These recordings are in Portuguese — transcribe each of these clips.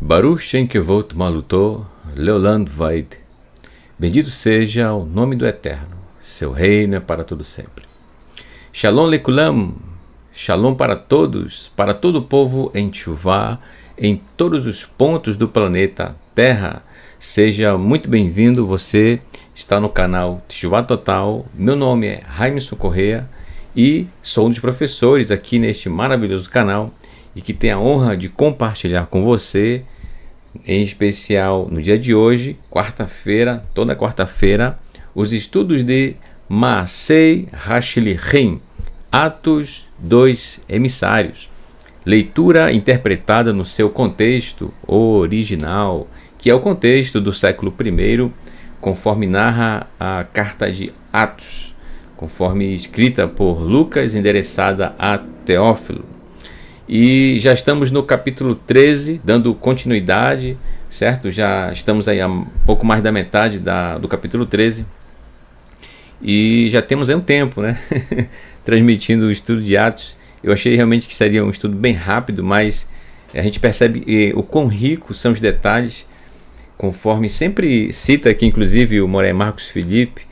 Baruch Shem Kevot Maluto Leolam Vaid. Bendito seja o nome do Eterno, seu reino é para todo sempre. Shalom Lekulam, Shalom para todos, para todo o povo em Teshuvá, em todos os pontos do planeta Terra. Seja muito bem-vindo, você está no canal Teshuvá Total. Meu nome é Raimson Correia e sou um dos professores aqui neste maravilhoso canal e que tem a honra de compartilhar com você, em especial no dia de hoje, quarta-feira, toda quarta-feira, os estudos de Maasei Hashlichim, Atos dos Emissários. Leitura interpretada no seu contexto original, que é o contexto do século I, conforme narra a carta de Atos, conforme escrita por Lucas, endereçada a Teófilo. E já estamos no capítulo 13, dando continuidade, certo? Já estamos aí a pouco mais da metade do capítulo 13. E já temos aí um tempo, né? Transmitindo o estudo de Atos. Eu achei realmente que seria um estudo bem rápido, mas a gente percebe o quão ricos são os detalhes, conforme sempre cita aqui, inclusive, o Moré Marcos Felipe.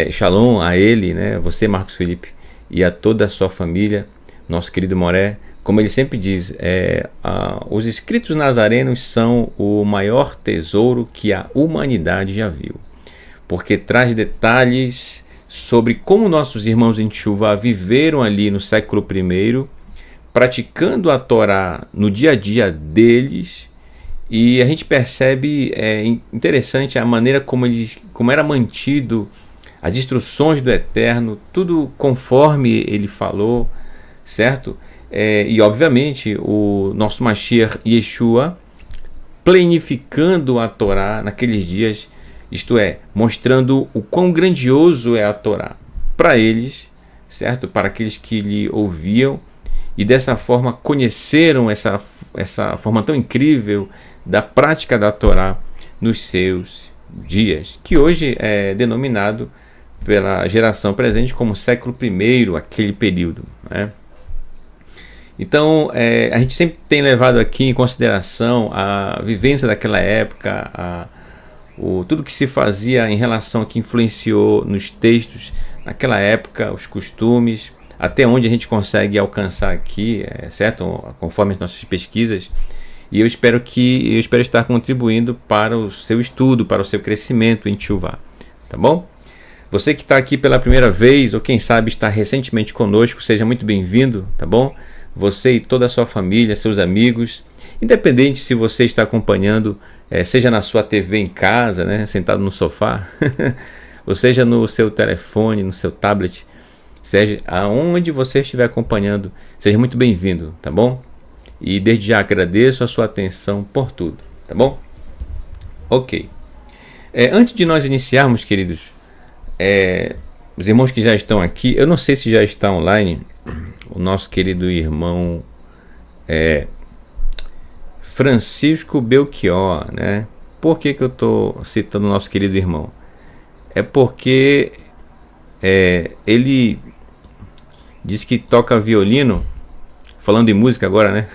Shalom a ele, né? Você, Marcos Felipe, e a toda a sua família, nosso querido Moré. Como ele sempre diz, os escritos nazarenos são o maior tesouro que a humanidade já viu, porque traz detalhes sobre como nossos irmãos em Teshuvá viveram ali no século I, praticando a Torá no dia a dia deles, e a gente percebe, interessante a maneira como era mantido as instruções do Eterno, tudo conforme ele falou, certo? E obviamente o nosso Mashiach Yeshua planificando a Torá naqueles dias, isto é, mostrando o quão grandioso é a Torá para eles, certo? Para aqueles que lhe ouviam, e dessa forma conheceram essa forma tão incrível da prática da Torá nos seus dias, que hoje é denominado pela geração presente como século I, aquele período, né? Então, a gente sempre tem levado aqui em consideração a vivência daquela época, tudo que se fazia em relação a que influenciou nos textos naquela época, os costumes, até onde a gente consegue alcançar aqui, certo? Conforme as nossas pesquisas. E eu espero estar contribuindo para o seu estudo, para o seu crescimento em Teshuvá, tá bom? Você que está aqui pela primeira vez, ou quem sabe está recentemente conosco, seja muito bem-vindo, tá bom? Você e toda a sua família, seus amigos, independente se você está acompanhando, seja na sua TV em casa, né, sentado no sofá, ou seja no seu telefone, no seu tablet, seja aonde você estiver acompanhando, seja muito bem-vindo, tá bom? E desde já agradeço a sua atenção por tudo, tá bom? Ok. Antes de nós iniciarmos, queridos, os irmãos que já estão aqui, eu não sei se já está online, o nosso querido irmão Francisco Belchior, né? Por que eu estou citando o nosso querido irmão? É porque ele diz que toca violino, falando em música agora, né?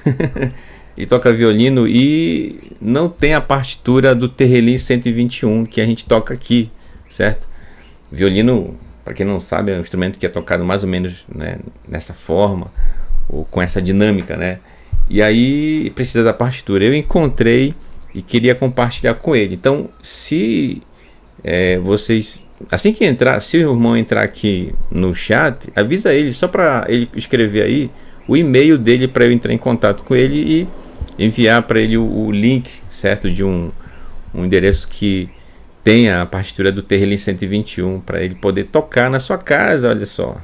Ele toca violino e não tem a partitura do Terrelim 121 que a gente toca aqui, certo? Violino, para quem não sabe, é um instrumento que é tocado mais ou menos, né, nessa forma, ou com essa dinâmica, né? E aí precisa da partitura. Eu encontrei e queria compartilhar com ele. Então, se vocês, assim que entrar, se o irmão entrar aqui no chat, avisa ele, só para ele escrever aí o e-mail dele para eu entrar em contato com ele e enviar para ele o link, certo? De um endereço que tem a partitura do Terrelim 121 para ele poder tocar na sua casa, olha só.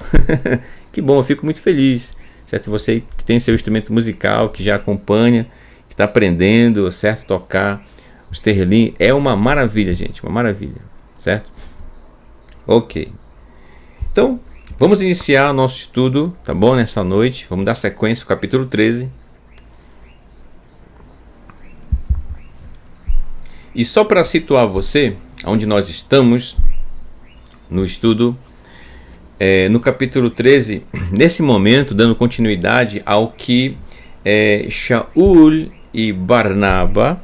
Que bom, eu fico muito feliz, certo? Você que tem seu instrumento musical, que já acompanha, que está aprendendo, certo? Tocar os Terrelim é uma maravilha, gente, uma maravilha, certo? Ok. Então, vamos iniciar o nosso estudo, tá bom? Nessa noite, vamos dar sequência ao capítulo 13. E só para situar você, onde nós estamos, no estudo, no capítulo 13, nesse momento, dando continuidade ao que Shaul e Barnaba,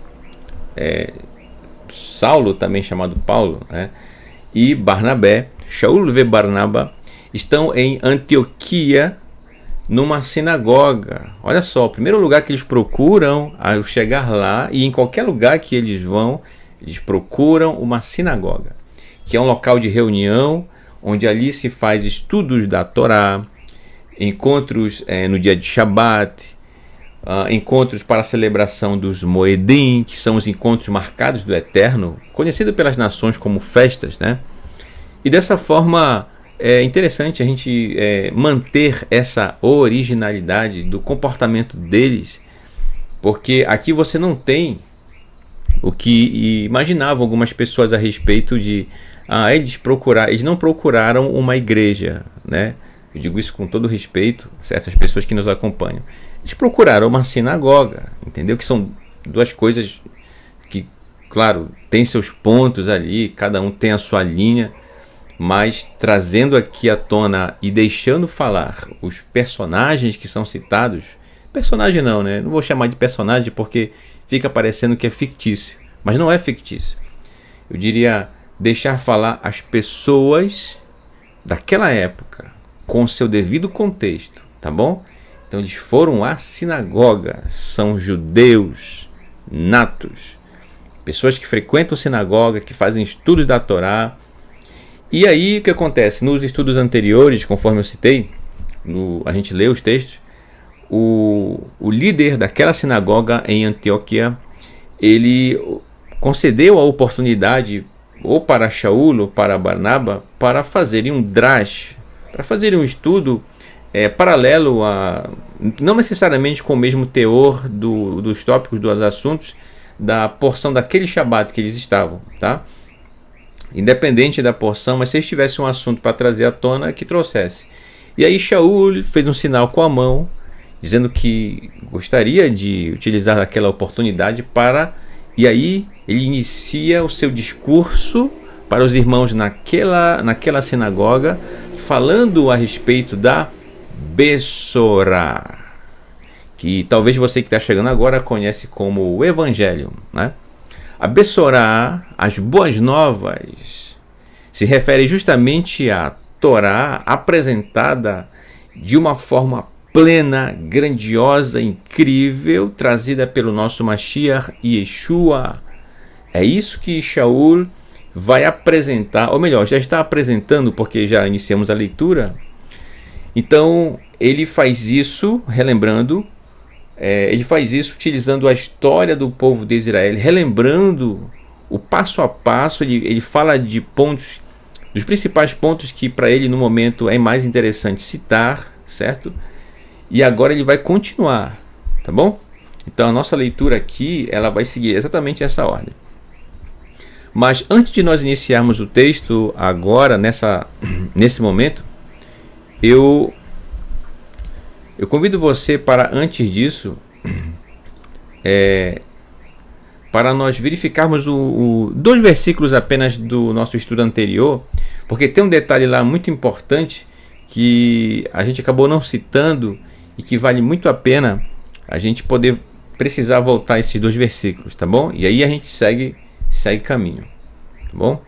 Saulo, também chamado Paulo, né, e Barnabé, Shaul e Barnaba, estão em Antioquia, numa sinagoga. Olha só, o primeiro lugar que eles procuram ao chegar lá, e em qualquer lugar que eles vão, eles procuram uma sinagoga, que é um local de reunião, onde ali se faz estudos da Torá, encontros no dia de Shabat, encontros para a celebração dos Moedim, que são os encontros marcados do Eterno, conhecido pelas nações como festas, né? E dessa forma é interessante a gente manter essa originalidade do comportamento deles, porque aqui você não tem o que imaginavam algumas pessoas a respeito de eles não procuraram uma igreja, né? Eu digo isso com todo respeito, certas pessoas que nos acompanham. Eles procuraram uma sinagoga, entendeu? Que são duas coisas que, claro, tem seus pontos ali, cada um tem a sua linha, mas trazendo aqui à tona e deixando falar os personagens que são citados. Personagem não, né? Não vou chamar de personagem porque fica parecendo que é fictício, mas não é fictício. Eu diria deixar falar as pessoas daquela época com seu devido contexto, tá bom? Então eles foram à sinagoga, são judeus natos, pessoas que frequentam sinagoga, que fazem estudos da Torá. E aí o que acontece? Nos estudos anteriores, conforme eu citei, a gente lê os textos, o líder daquela sinagoga em Antioquia, ele concedeu a oportunidade ou para Shaul ou para Barnaba para fazerem um drash, para fazerem um estudo paralelo a, não necessariamente com o mesmo teor dos tópicos, dos assuntos, da porção daquele Shabat que eles estavam, tá? Independente da porção, mas se eles tivessem um assunto para trazer à tona, que trouxesse. E aí Shaul fez um sinal com a mão, dizendo que gostaria de utilizar aquela oportunidade para... E aí ele inicia o seu discurso para os irmãos naquela sinagoga, falando a respeito da Bessorá, que talvez você que está chegando agora conhece como o Evangelho, né? A Bessorá, as boas novas, se refere justamente à Torá apresentada de uma forma plena, grandiosa, incrível, trazida pelo nosso Mashiach Yeshua. É isso que Shaul vai apresentar, ou melhor, já está apresentando, porque já iniciamos a leitura. Então ele faz isso, relembrando, ele faz isso utilizando a história do povo de Israel, relembrando o passo a passo. Ele fala de pontos, dos principais pontos que para ele no momento é mais interessante citar, certo? E agora ele vai continuar, tá bom? Então a nossa leitura aqui, ela vai seguir exatamente essa ordem. Mas antes de nós iniciarmos o texto agora, nesse momento, eu convido você para, antes disso, para nós verificarmos dois versículos apenas do nosso estudo anterior, porque tem um detalhe lá muito importante que a gente acabou não citando e que vale muito a pena a gente poder precisar voltar a esses dois versículos, tá bom? E aí a gente segue caminho, tá bom?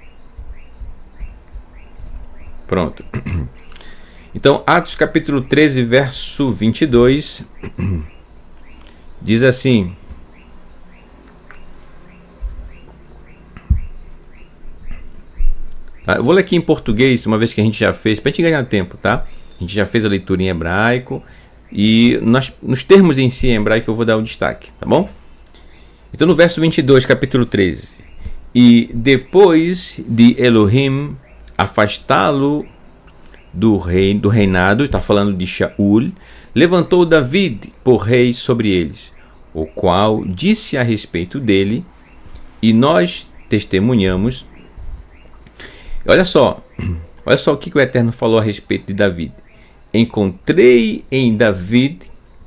Pronto. Então, Atos capítulo 13, verso 22, diz assim: eu vou ler aqui em português, uma vez que a gente já fez, para a gente ganhar tempo, tá? A gente já fez a leitura em hebraico, e nos termos em si em hebraico eu vou dar o destaque, tá bom? Então, no verso 22, capítulo 13: e depois de Elohim afastá-lo do reinado, está falando de Shaul, levantou David por rei sobre eles, o qual disse a respeito dele, e nós testemunhamos. Olha só o que o Eterno falou a respeito de David: encontrei em David,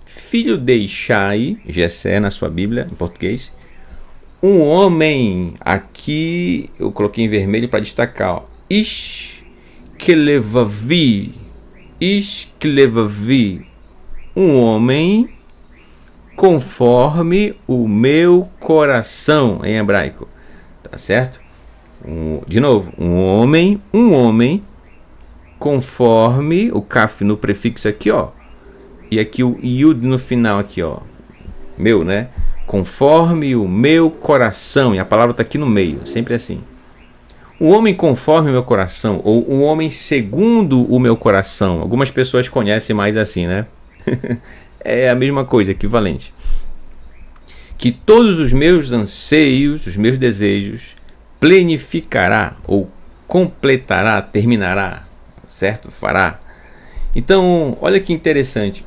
filho de Ishai, Jessé na sua Bíblia em português, um homem, aqui eu coloquei em vermelho para destacar, ish klevavi, um homem conforme o meu coração, em hebraico, tá certo? De novo, um homem conforme o kaf no prefixo aqui, ó, e aqui o yud no final aqui, ó, meu, né? Conforme o meu coração, e a palavra tá aqui no meio, sempre assim. Um homem conforme o meu coração, ou um homem segundo o meu coração. Algumas pessoas conhecem mais assim, né? É a mesma coisa, equivalente. Que todos os meus anseios, os meus desejos, planificará, ou completará, terminará, certo? Fará. Então, olha que interessante,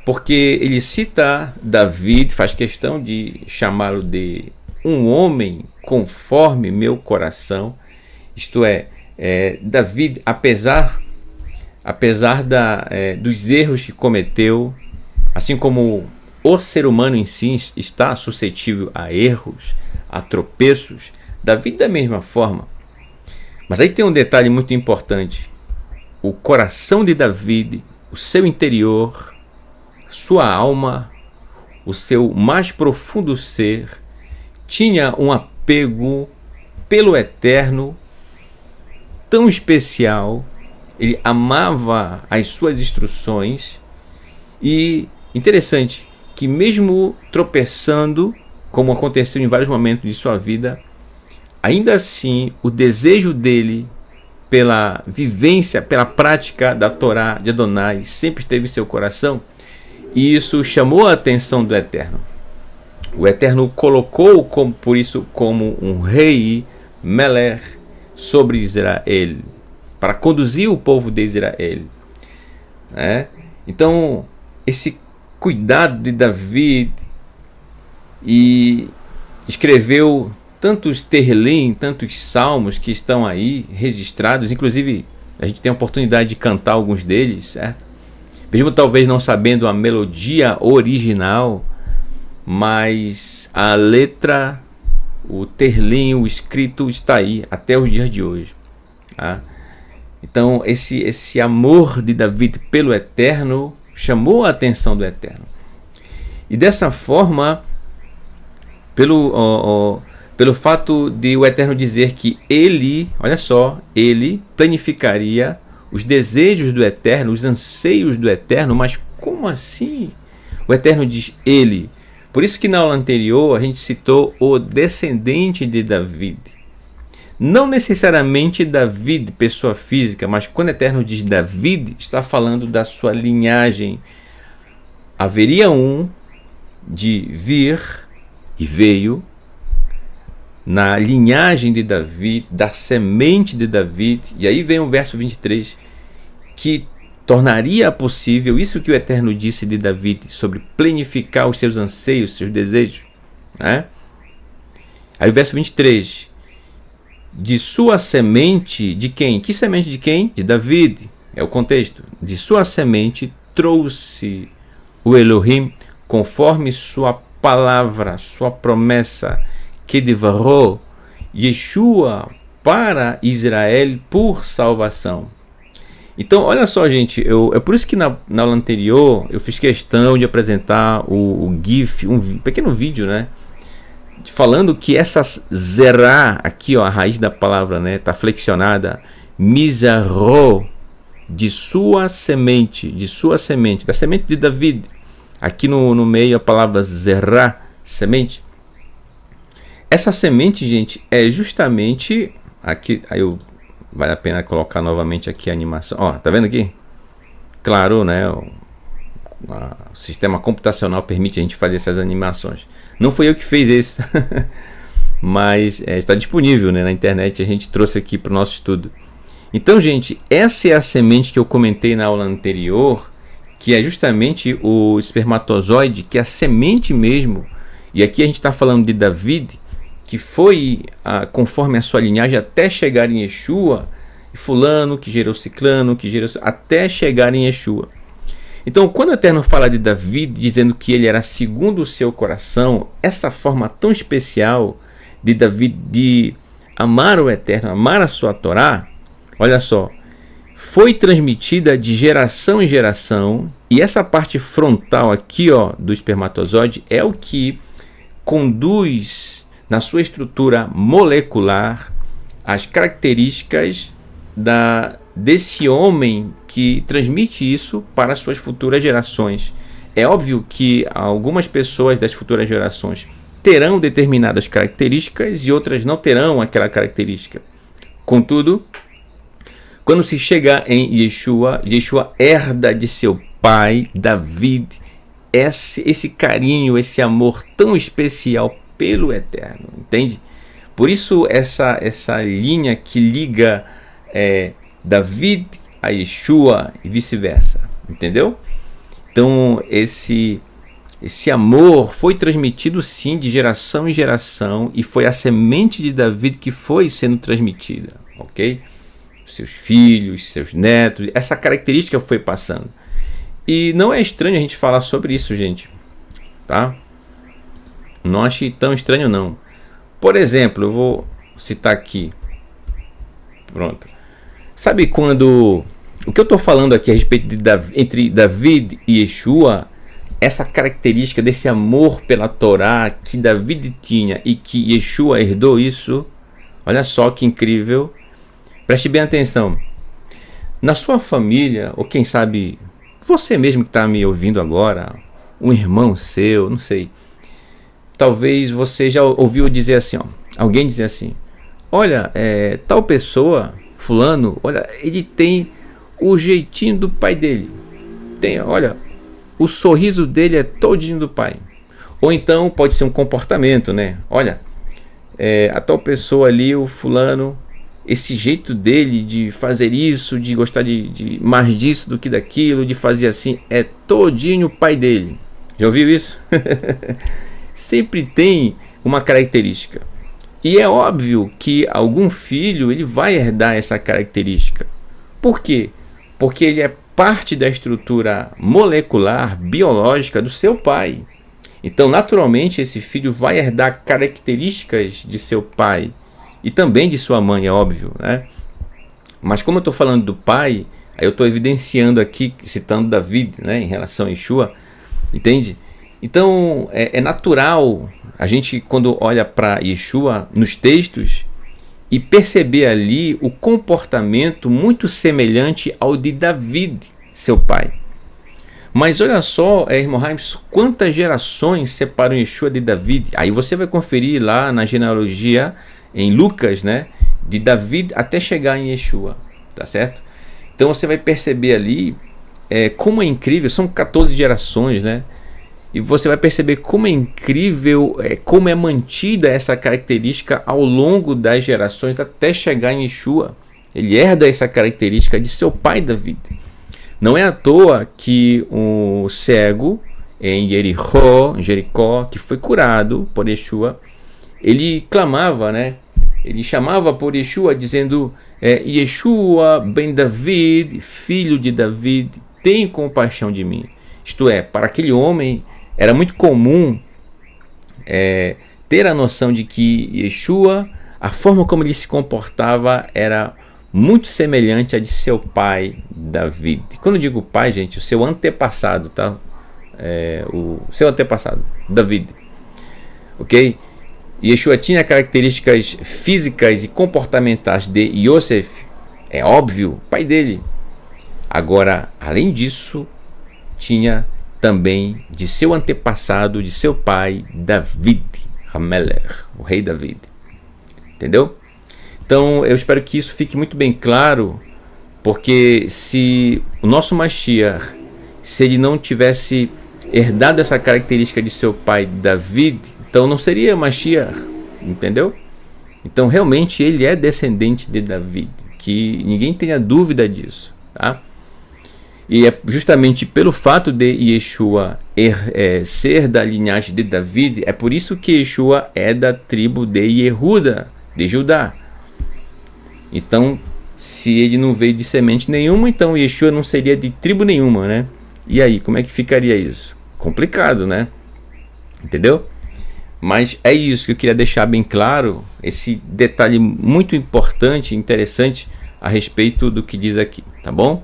porque ele cita Davi, faz questão de chamá-lo de um homem conforme meu coração, isto é, Davi, apesar dos erros que cometeu, assim como o ser humano em si está suscetível a erros, a tropeços, Davi da mesma forma. Mas aí tem um detalhe muito importante: o coração de Davi, o seu interior, sua alma, o seu mais profundo ser, tinha um apego pelo eterno tão especial. Ele amava as suas instruções, e interessante que mesmo tropeçando, como aconteceu em vários momentos de sua vida, ainda assim o desejo dele pela vivência, pela prática da Torá de Adonai sempre esteve em seu coração, e isso chamou a atenção do Eterno. O Eterno colocou por isso como um rei, Melech, sobre Israel, para conduzir o povo de Israel, né? Então, esse cuidado de Davi, e escreveu tantos terlim, tantos salmos que estão aí registrados, inclusive a gente tem a oportunidade de cantar alguns deles, certo? Mesmo talvez não sabendo a melodia original, mas a letra, o terlim, o escrito está aí até os dias de hoje, tá? Então esse amor de Davi pelo Eterno chamou a atenção do Eterno, e dessa forma, pelo fato de o Eterno dizer que ele, olha só, ele planificaria os desejos do Eterno, os anseios do Eterno. Mas como assim? O Eterno diz ele. Por isso que na aula anterior a gente citou o descendente de Davi. Não necessariamente Davi, pessoa física, mas quando o Eterno diz Davi, está falando da sua linhagem. Haveria um de vir, e veio, na linhagem de Davi, da semente de Davi. E aí vem o verso 23, que tornaria possível isso que o Eterno disse de Davi sobre planificar os seus anseios, seus desejos, né? Aí o verso 23, de sua semente, de quem? Que semente de quem? De Davi, é o contexto. De sua semente trouxe o Elohim, conforme sua palavra, sua promessa, que devarou Yeshua para Israel por salvação. Então, olha só, gente, é por isso que na aula anterior eu fiz questão de apresentar o GIF, um pequeno vídeo, né? Falando que essa zerá aqui, ó, a raiz da palavra, né, tá flexionada, mizarro, de sua semente, da semente de Davi. Aqui no meio a palavra zerá, semente. Essa semente, gente, é justamente aqui. Aí vale a pena colocar novamente aqui a animação. Ó, tá vendo aqui? Claro, né? O sistema computacional permite a gente fazer essas animações. Não foi eu que fiz isso, mas está disponível, né, na internet. A gente trouxe aqui para o nosso estudo. Então, gente, essa é a semente que eu comentei na aula anterior, que é justamente o espermatozoide, que é a semente mesmo. E aqui a gente está falando de Davi, que foi conforme a sua linhagem até chegar em Yeshua, e fulano que gerou ciclano, que gerou, até chegar em Yeshua. Então, quando o Eterno fala de Davi, dizendo que ele era segundo o seu coração, essa forma tão especial de Davi de amar o Eterno, amar a sua Torá, olha só, foi transmitida de geração em geração, e essa parte frontal aqui, ó, do espermatozoide é o que conduz na sua estrutura molecular as características desse homem que transmite isso para as suas futuras gerações. É óbvio que algumas pessoas das futuras gerações terão determinadas características e outras não terão aquela característica. Contudo, quando se chega em Yeshua, Yeshua herda de seu pai, David, esse carinho, esse amor tão especial pelo Eterno, entende? Por isso essa linha que liga David a Yeshua e vice-versa, entendeu? Então esse amor foi transmitido sim de geração em geração, e foi a semente de David que foi sendo transmitida, ok? Seus filhos, seus netos, essa característica foi passando. E não é estranho a gente falar sobre isso, gente, tá? Não ache tão estranho não. Por exemplo, eu vou citar aqui. Pronto. Sabe quando... O que eu estou falando aqui a respeito de entre David e Yeshua, essa característica desse amor pela Torá que David tinha e que Yeshua herdou isso, olha só que incrível. Preste bem atenção. Na sua família, ou quem sabe você mesmo que está me ouvindo agora, um irmão seu, não sei. Talvez você já ouviu dizer assim, ó, alguém dizer assim: olha, tal pessoa, fulano, olha, ele tem o jeitinho do pai dele. Olha, o sorriso dele é todinho do pai. Ou então pode ser um comportamento, né? Olha, a tal pessoa ali, o fulano, esse jeito dele de fazer isso, de gostar de mais disso do que daquilo, de fazer assim, é todinho o pai dele. Já ouviu isso? Sempre tem uma característica. E é óbvio que algum filho ele vai herdar essa característica. Por quê? Porque ele é parte da estrutura molecular, biológica do seu pai. Então, naturalmente, esse filho vai herdar características de seu pai e também de sua mãe, é óbvio, né? Mas como eu estou falando do pai, aí eu estou evidenciando aqui, citando David, né, em relação a Yeshua, entende? Então, é natural a gente, quando olha para Yeshua nos textos, e perceber ali o comportamento muito semelhante ao de David, seu pai. Mas olha só, irmão Raims, quantas gerações separam Yeshua de David? Aí você vai conferir lá na genealogia, em Lucas, né, de David até chegar em Yeshua, tá certo? Então você vai perceber ali como é incrível, são 14 gerações, né? E você vai perceber como é incrível, como é mantida essa característica ao longo das gerações até chegar em Yeshua. Ele herda essa característica de seu pai David. Não é à toa que o cego em Jericó, que foi curado por Yeshua, ele clamava, né? Ele chamava por Yeshua dizendo: Yeshua ben David, filho de David, tem compaixão de mim. Isto é, para aquele homem era muito comum ter a noção de que Yeshua, a forma como ele se comportava era muito semelhante à de seu pai David. Quando eu digo pai, gente, o seu antepassado, tá? O seu antepassado, David. Ok? Yeshua tinha características físicas e comportamentais de Yosef, é óbvio, pai dele. Agora, além disso, tinha também de seu antepassado, de seu pai, David, Hameler, o rei David. Entendeu? Então, eu espero que isso fique muito bem claro, porque se o nosso Mashiach, se ele não tivesse herdado essa característica de seu pai, David, então não seria Mashiach, entendeu? Então, realmente, ele é descendente de David, que ninguém tenha dúvida disso, tá? E é justamente pelo fato de Yeshua ser da linhagem de David, é por isso que Yeshua é da tribo de Yehuda, de Judá. Então, se ele não veio de semente nenhuma, então Yeshua não seria de tribo nenhuma, né? E aí, como é que ficaria isso? Complicado, né? Entendeu? Mas é isso que eu queria deixar bem claro, esse detalhe muito importante, interessante, a respeito do que diz aqui, tá bom?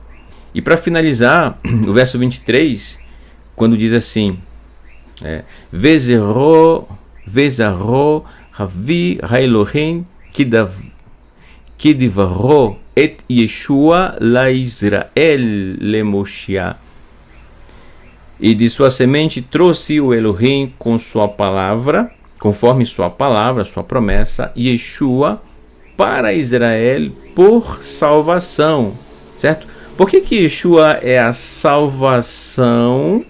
E para finalizar, o verso 23, quando diz assim, Vezerro Havi Haelohim Kidivaro et Yeshua la Israel le Moshiach. E de sua semente trouxe o Elohim com sua palavra, conforme sua palavra, sua promessa, Yeshua para Israel por salvação, certo? Por que Yeshua é a salvação?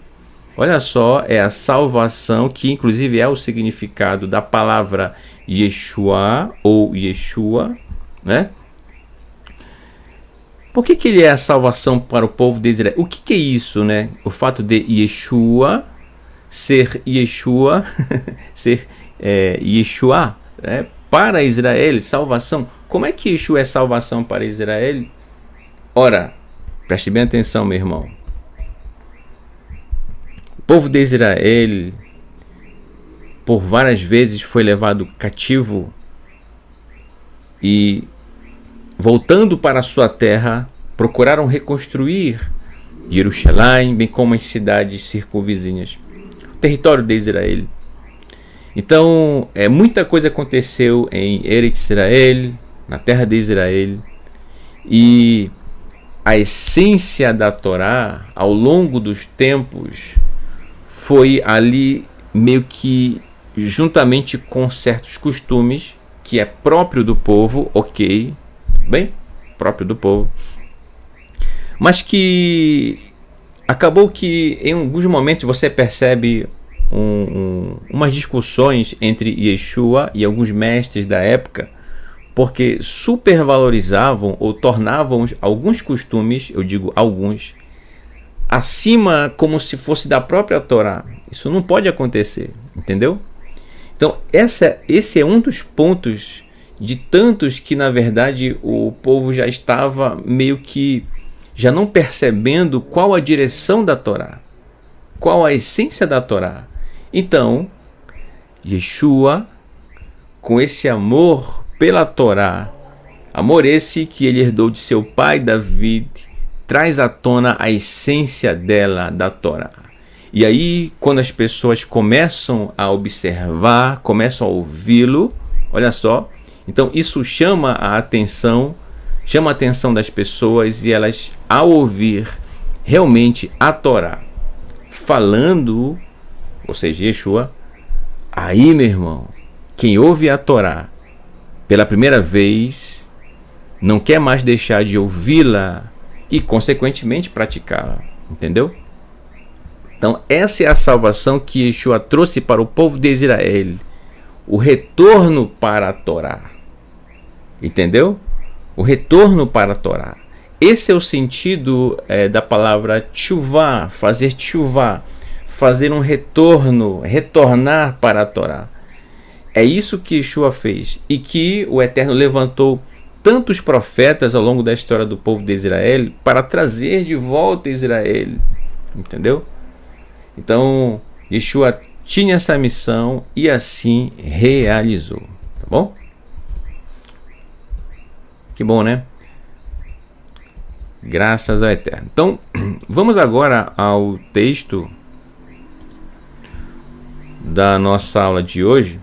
Olha só, é a salvação, que inclusive é o significado da palavra Yeshua ou Yeshua, né? Por que ele é a salvação para o povo de Israel? O que é isso, né? O fato de Yeshua, ser Yeshua né? Para Israel, salvação. Como é que Yeshua é salvação para Israel? Ora, preste bem atenção, meu irmão. O povo de Israel, por várias vezes, foi levado cativo e, voltando para a sua terra, procuraram reconstruir Jerusalém, bem como as cidades circunvizinhas, o território de Israel. Então, muita coisa aconteceu em Eretz Israel, na terra de Israel, e a essência da Torá, ao longo dos tempos, foi ali meio que juntamente com certos costumes, que é próprio do povo, ok, bem, próprio do povo, mas que acabou que em alguns momentos você percebe umas discussões entre Yeshua e alguns mestres da época, porque supervalorizavam ou tornavam alguns costumes, eu digo alguns, acima, como se fosse da própria Torá. Isso não pode acontecer, entendeu? Então esse é um dos pontos de tantos que, na verdade, o povo já estava meio que já não percebendo qual a direção da Torá, qual a essência da Torá. Então, Yeshua, com esse amor pela Torá, amor esse que ele herdou de seu pai David, traz à tona a essência dela, da Torá. E aí, quando as pessoas começam a observar, começam a ouvi-lo, olha só, então isso chama a atenção das pessoas, e elas, ao ouvir realmente a Torá falando, ou seja, Yeshua, aí, meu irmão, quem ouve a Torá pela primeira vez não quer mais deixar de ouvi-la e, consequentemente, praticá-la, entendeu? Então, essa é a salvação que Yeshua trouxe para o povo de Israel, o retorno para a Torá, entendeu? O retorno para a Torá. Esse é o sentido da palavra tshuvá, fazer tshuvá, fazer um retorno, retornar para a Torá. É isso que Yeshua fez, e que o Eterno levantou tantos profetas ao longo da história do povo de Israel para trazer de volta Israel, entendeu? Então, Yeshua tinha essa missão e assim realizou, tá bom? Que bom, né? Graças ao Eterno. Então, vamos agora ao texto da nossa aula de hoje,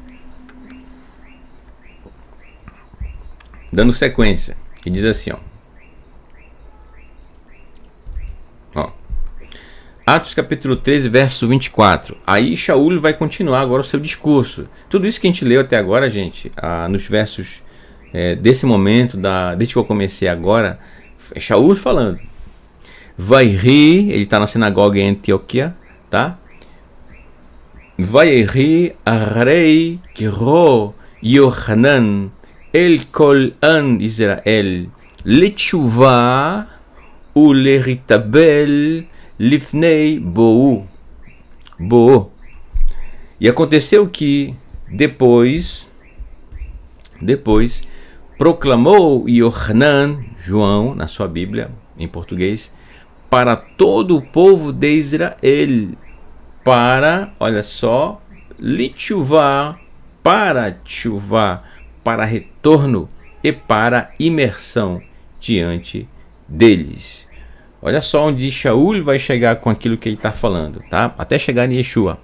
dando sequência, que diz assim, ó. Atos capítulo 13, verso 24. Aí Shaul vai continuar agora o seu discurso. Tudo isso que a gente leu até agora, gente, nos versos desse momento, desde que eu comecei agora, é Shaul falando. Vairi, ele está na sinagoga em Antioquia, tá? Vairi arei kiro Yohanan el kol an Israel letshuvah uleritabel lifnei bo'u. E aconteceu que depois proclamou Yohanan, João, na sua Bíblia, em português, para todo o povo de Israel, para, olha só, litchuvá, para tchuvá, para retorno e para imersão. diante deles. Olha só onde Shaul vai chegar com aquilo que ele está falando, tá? Até chegar em Yeshua.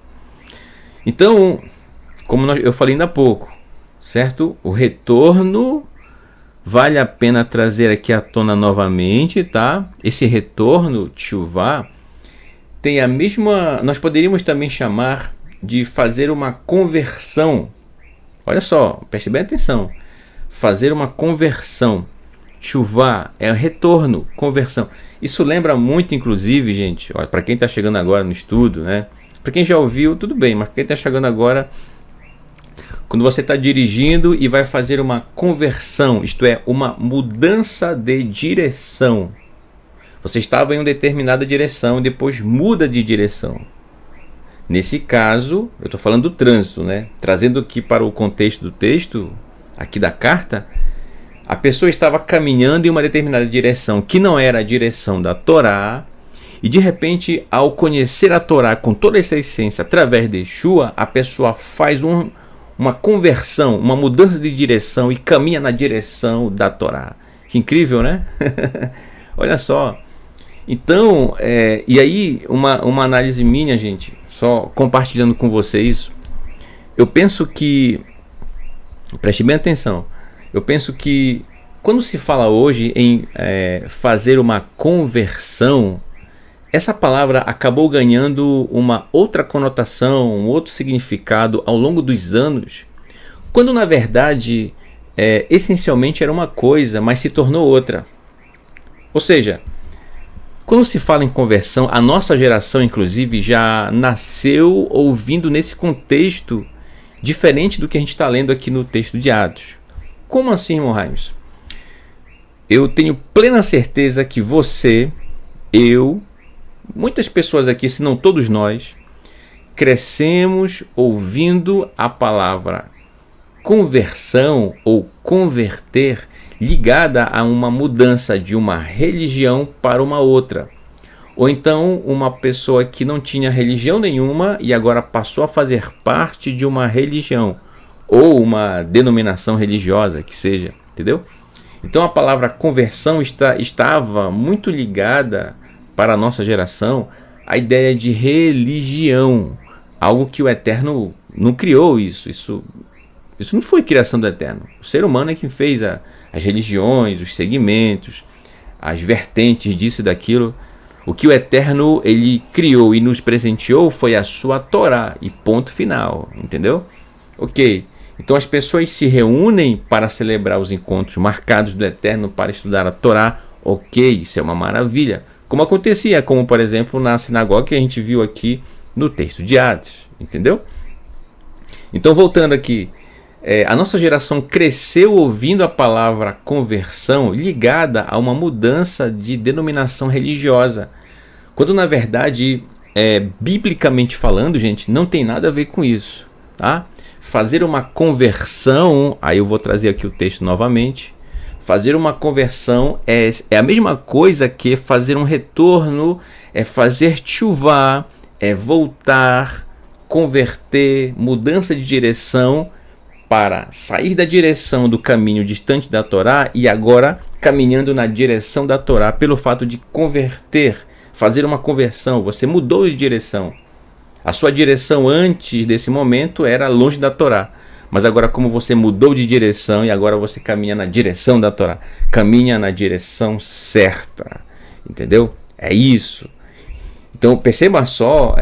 Então, como eu falei ainda há pouco, certo? O retorno vale a pena trazer aqui à tona novamente, tá? Esse retorno, tshuvá, tem a mesma, nós poderíamos também chamar de fazer uma conversão. Olha só, preste bem atenção. Fazer uma conversão. Tshuvá é retorno, conversão. Isso lembra muito, inclusive, gente, para quem está chegando agora no estudo, né? Para quem já ouviu, tudo bem, mas para quem está chegando agora, quando você está dirigindo e vai fazer uma conversão, isto é, uma mudança de direção. Você estava em uma determinada direção e depois muda de direção. Nesse caso, eu estou falando do trânsito, né? Trazendo aqui para o contexto do texto, aqui da carta, a pessoa estava caminhando em uma determinada direção que não era a direção da Torá, e de repente, ao conhecer a Torá com toda essa essência através de Yeshua, a pessoa faz uma conversão, uma mudança de direção e caminha na direção da Torá. Que incrível, né? Olha só. Então, e aí uma análise minha, gente, só compartilhando com vocês, eu penso que, preste bem atenção, eu penso que quando se fala hoje em fazer uma conversão, essa palavra acabou ganhando uma outra conotação, um outro significado ao longo dos anos, quando na verdade essencialmente era uma coisa, mas se tornou outra. Ou seja, quando se fala em conversão, a nossa geração inclusive já nasceu ouvindo nesse contexto diferente do que a gente está lendo aqui no texto de Atos. Como assim, irmão Raims? Eu tenho plena certeza que você, eu, muitas pessoas aqui, se não todos nós, crescemos ouvindo a palavra conversão ou converter ligada a uma mudança de uma religião para uma outra. Ou então uma pessoa que não tinha religião nenhuma e agora passou a fazer parte de uma religião ou uma denominação religiosa, que seja, entendeu? Então a palavra conversão estava muito ligada para a nossa geração à ideia de religião, algo que o Eterno não criou isso não foi criação do Eterno. O ser humano é quem fez as religiões, os segmentos, as vertentes disso e daquilo. O que o Eterno ele criou e nos presenteou foi a sua Torá e ponto final, entendeu? Ok. Então as pessoas se reúnem para celebrar os encontros marcados do Eterno para estudar a Torá. Ok, isso é uma maravilha. Como acontecia, como por exemplo na sinagoga que a gente viu aqui no texto de Atos, entendeu? Então voltando aqui, a nossa geração cresceu ouvindo a palavra conversão ligada a uma mudança de denominação religiosa, quando na verdade, biblicamente falando, gente, não tem nada a ver com isso, tá? Fazer uma conversão, aí eu vou trazer aqui o texto novamente. Fazer uma conversão é a mesma coisa que fazer um retorno, é fazer tshuvá, é voltar, converter, mudança de direção para sair da direção do caminho distante da Torá e agora caminhando na direção da Torá pelo fato de converter, fazer uma conversão. Você mudou de direção. A sua direção antes desse momento era longe da Torá. Mas agora como você mudou de direção e agora você caminha na direção da Torá. Caminha na direção certa. Entendeu? É isso. Então perceba só,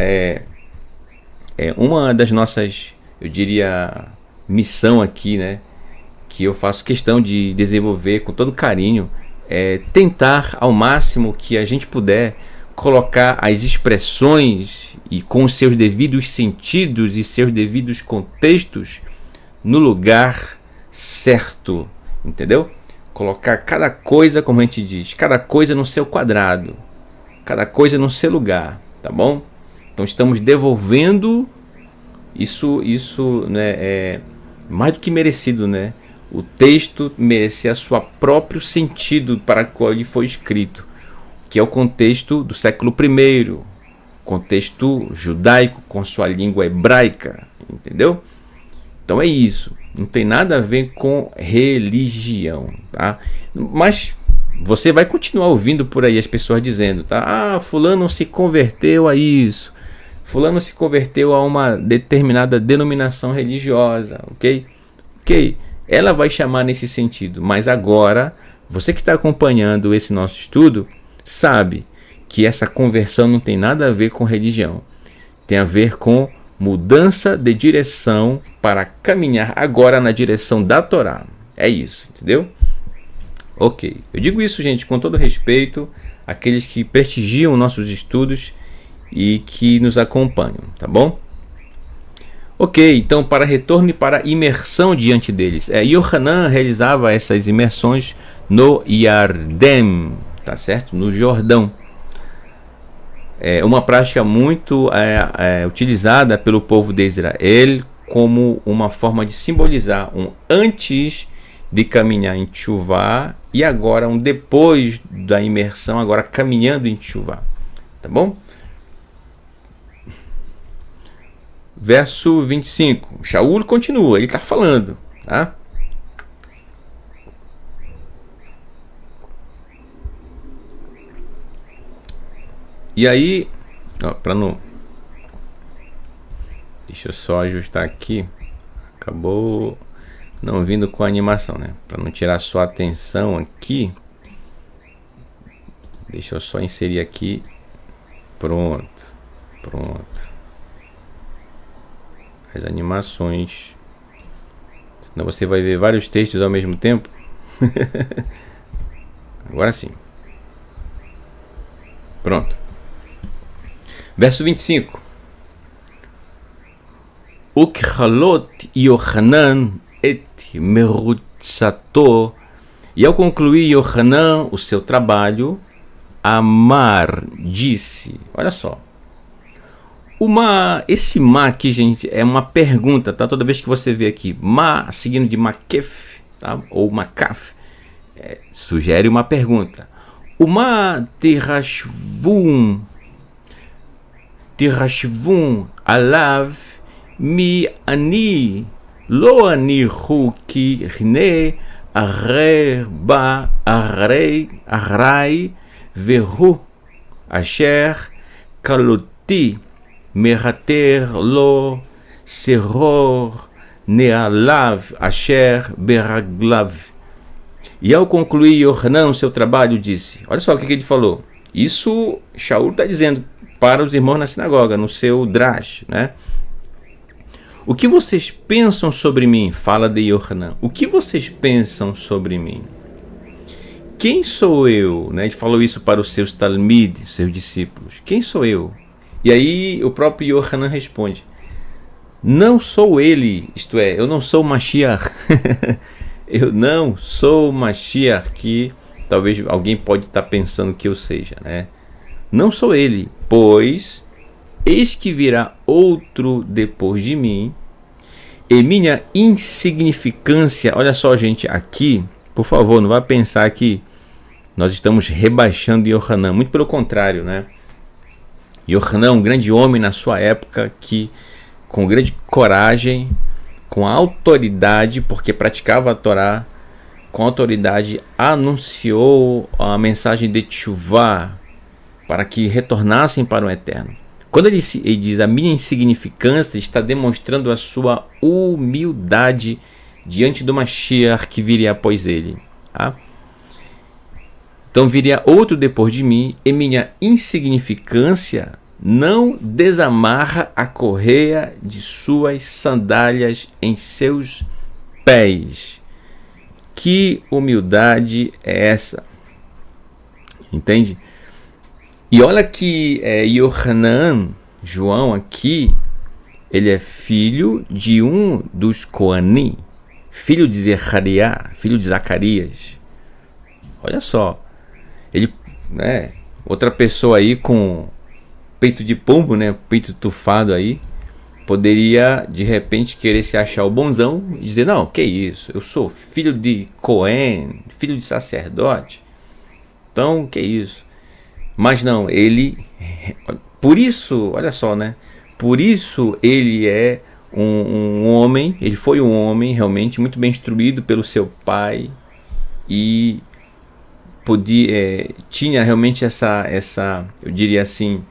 uma das nossas, eu diria, missão aqui, né? Que eu faço questão de desenvolver com todo carinho. É tentar ao máximo que a gente puder colocar as expressões e com os seus devidos sentidos e seus devidos contextos no lugar certo, entendeu? Colocar cada coisa, como a gente diz, cada coisa no seu quadrado, cada coisa no seu lugar, tá bom? Então estamos devolvendo isso, né, é mais do que merecido, né? O texto merece a seu próprio sentido para o qual ele foi escrito, que é o contexto do século I, contexto judaico com sua língua hebraica, entendeu? Então é isso, não tem nada a ver com religião, tá? Mas você vai continuar ouvindo por aí as pessoas dizendo, tá? Ah, fulano se converteu a isso. Fulano se converteu a uma determinada denominação religiosa, ok? Ok, ela vai chamar nesse sentido, mas agora, você que está acompanhando esse nosso estudo, sabe que essa conversão não tem nada a ver com religião. Tem a ver com mudança de direção para caminhar agora na direção da Torá. É isso, entendeu? Ok, eu digo isso, gente, com todo respeito àqueles que prestigiam nossos estudos e que nos acompanham, tá bom? Ok, então para retorno e para imersão diante deles. Yohanan realizava essas imersões no Yardem, tá certo? No Jordão. É uma prática muito utilizada pelo povo de Israel como uma forma de simbolizar um antes de caminhar em Teshuvá e agora um depois da imersão, agora caminhando em Teshuvá, tá bom? Verso 25. Shaul continua, ele está falando, tá? E aí, para não... Deixa eu só ajustar aqui. Acabou não vindo com a animação, né? Para não tirar sua atenção aqui. Deixa eu só inserir aqui. Pronto. As animações. Senão você vai ver vários textos ao mesmo tempo. Agora sim. Pronto. Verso 25. Ukhalot Yohanan et merutzato. E ao concluir Yohanan o seu trabalho, Amar disse. Olha só. Esse ma aqui, gente, é uma pergunta, tá? Toda vez que você vê aqui ma seguindo de makef, tá? Ou makaf, sugere uma pergunta. Uma tirashvum alav mi ani lo ani hu ki hne arei vehu asher kaloti merater lo seror nealav asher beraglav. E ao concluir Yohanan seu trabalho, disse, olha só o que ele falou. Isso Shaul está dizendo para os irmãos na sinagoga, no seu drash, né? O que vocês pensam sobre mim? Fala de Yohanan. O que vocês pensam sobre mim? Quem sou eu? Né? Ele falou isso para os seus talmid, seus discípulos. Quem sou eu? E aí o próprio Yohanan responde, não sou ele, isto é, eu não sou Mashiach. Eu não sou Mashiach, que talvez alguém pode estar pensando que eu seja, né? Não sou ele, pois eis que virá outro depois de mim, e minha insignificância, olha só, gente, aqui, por favor, não vá pensar que nós estamos rebaixando Yohanan, muito pelo contrário, né? Yohanan, um grande homem na sua época, que com grande coragem, com autoridade, porque praticava a Torá, com autoridade anunciou a mensagem de Teshuvá para que retornassem para o Eterno. Quando ele diz a minha insignificância, está demonstrando a sua humildade diante do Mashiach que viria após ele. Tá? Então viria outro depois de mim, e minha insignificância não desamarra a correia de suas sandálias em seus pés. Que humildade é essa? Entende? E olha que Yohanan, João aqui, ele é filho de um dos Coanim, filho de Zechariah, filho de Zacarias. Olha só, ele, né, outra pessoa aí com peito de pombo, né, peito tufado aí, poderia de repente querer se achar o bonzão e dizer, não, que isso, eu sou filho de Cohen, filho de sacerdote, então que isso. Mas não, ele, por isso, olha só, né, por isso ele é um homem, ele foi um homem realmente muito bem instruído pelo seu pai, e tinha realmente eu diria assim,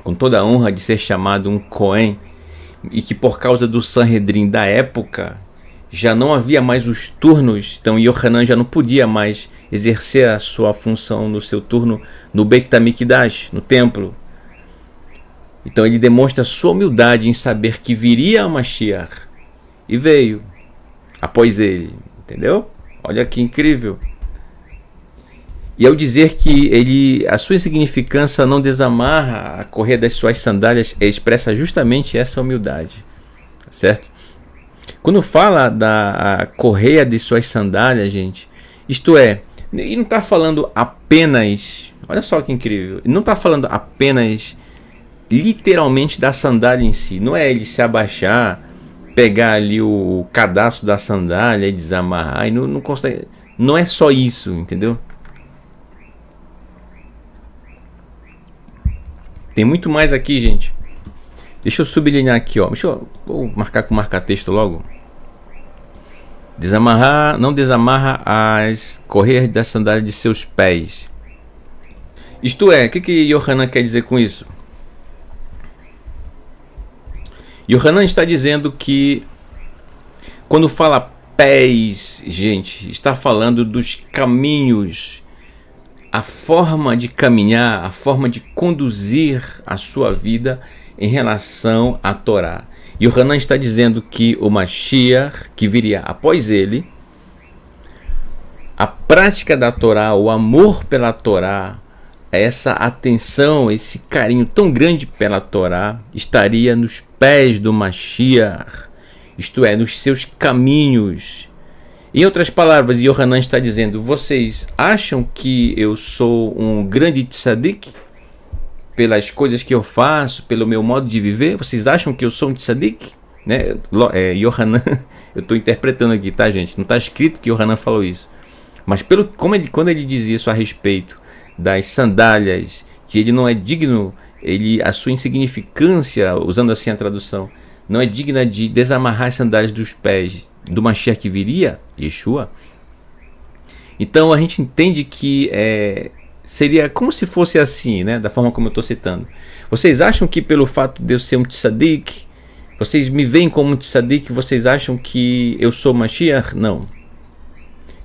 com toda a honra de ser chamado um Cohen, e que por causa do Sanhedrin da época já não havia mais os turnos, então Yohanan já não podia mais exercer a sua função no seu turno no Beit HaMikdash, no templo. Então ele demonstra sua humildade em saber que viria a Mashiach, e veio após ele, entendeu? Olha que incrível. E ao dizer que a sua insignificância não desamarra a correia das suas sandálias, expressa justamente essa humildade, certo? Quando fala da correia de suas sandálias, gente, isto é, ele não está falando apenas, olha só que incrível, ele não está falando apenas literalmente da sandália em si, não é ele se abaixar, pegar ali o cadastro da sandália e desamarrar, e não consegue, não é só isso, entendeu? Tem muito mais aqui, gente. Deixa eu sublinhar aqui, ó. Vou marcar com marca-texto logo. Não desamarra as correias da sandália de seus pés. Isto é, o que Yohanan quer dizer com isso? Yohanan está dizendo que quando fala pés, gente, está falando dos caminhos, a forma de caminhar, a forma de conduzir a sua vida em relação à Torá. Yohanan está dizendo que o Mashiach, que viria após ele, a prática da Torá, o amor pela Torá, essa atenção, esse carinho tão grande pela Torá, estaria nos pés do Mashiach, isto é, nos seus caminhos. Em outras palavras, Yohanan está dizendo: vocês acham que eu sou um grande tzadik pelas coisas que eu faço, pelo meu modo de viver? Vocês acham que eu sou um tzadik? Né? Yohanan, eu estou interpretando aqui, tá, gente? Não está escrito que Yohanan falou isso. Mas quando ele diz isso a respeito das sandálias, que ele não é digno, a sua insignificância, usando assim a tradução, não é digna de desamarrar as sandálias dos pés do Mashiach que viria, Yeshua. Então a gente entende que seria como se fosse assim, né? Da forma como eu estou citando. Vocês acham que pelo fato de eu ser um tzadik, vocês me veem como um tzadik, vocês acham que eu sou Mashiach? Não.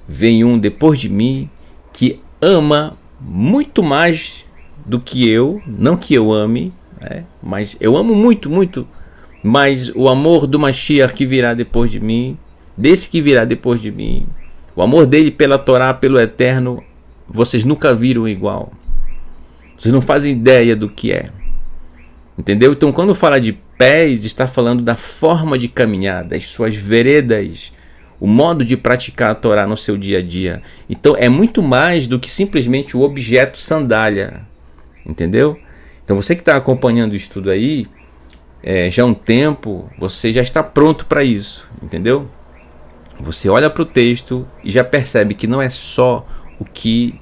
Vem um depois de mim que ama muito mais do que eu, não que eu ame, mas eu amo muito, muito, mas o amor do Mashiach que virá depois de mim, desse que virá depois de mim, o amor dele pela Torá, pelo Eterno, vocês nunca viram igual. Vocês não fazem ideia do que é. Entendeu? Então quando fala de pés, está falando da forma de caminhar, das suas veredas, o modo de praticar a Torá no seu dia a dia. Então é muito mais do que simplesmente o objeto sandália. Entendeu? Então você que está acompanhando o estudo aí, já há um tempo, você já está pronto para isso. Entendeu? Você olha para o texto e já percebe que não é só o que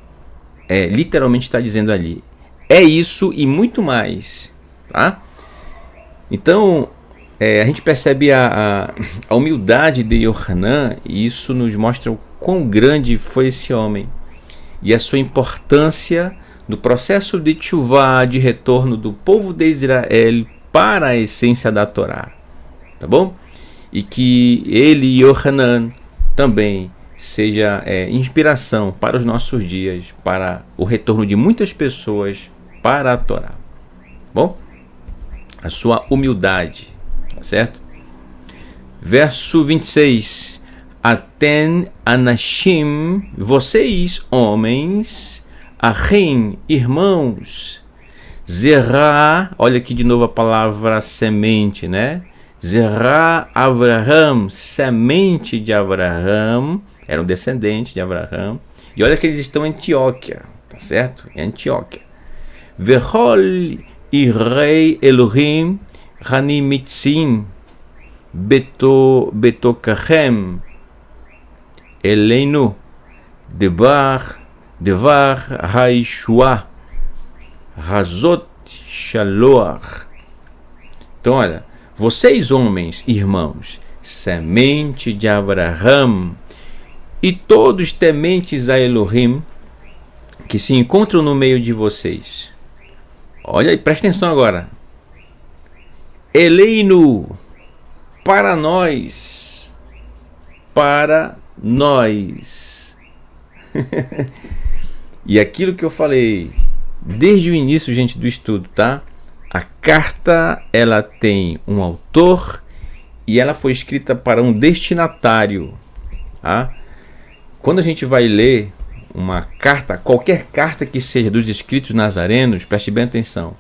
literalmente está dizendo ali. É isso e muito mais. Tá? Então, a gente percebe a humildade de Yohanan, e isso nos mostra o quão grande foi esse homem e a sua importância no processo de tchuvá, de retorno do povo de Israel para a essência da Torá. Tá bom? E que ele, Yohanan, também seja inspiração para os nossos dias, para o retorno de muitas pessoas para a Torá. Bom? A sua humildade, tá certo? Verso 26. Aten anashim, vocês homens, ahim, irmãos, zerá, olha aqui de novo a palavra semente, né? Zerá Avraham, semente de Avraham, era um descendente de Avraham. E olha que eles estão em Antioquia, tá certo? Em Antioquia. Vehol irei Elohim hanimitzim betokachem eleinu devar haishua hazot shaloach. Então olha, vocês homens, irmãos, semente de Avraham, e todos tementes a Elohim, que se encontram no meio de vocês. Olha aí, presta atenção agora. Eleinu, para nós. Para nós. E aquilo que eu falei desde o início, gente, do estudo, tá? A carta, ela tem um autor e ela foi escrita para um destinatário, tá? Quando a gente vai ler uma carta, qualquer carta que seja dos escritos nazarenos, preste bem atenção,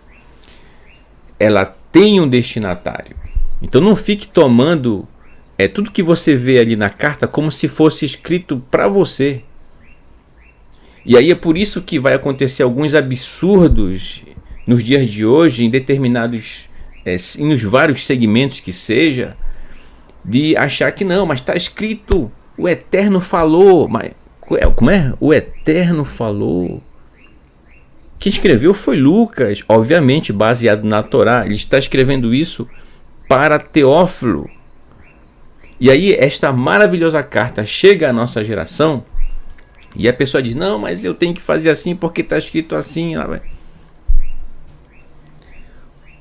ela tem um destinatário. Então não fique tomando tudo que você vê ali na carta como se fosse escrito para você. E aí é por isso que vai acontecer alguns absurdos nos dias de hoje, em determinados, nos vários segmentos que seja, de achar que não, mas está escrito, o Eterno falou. Mas como é? O Eterno falou. Quem escreveu foi Lucas, obviamente baseado na Torá. Ele está escrevendo isso para Teófilo. E aí esta maravilhosa carta chega à nossa geração e a pessoa diz, não, mas eu tenho que fazer assim porque está escrito assim.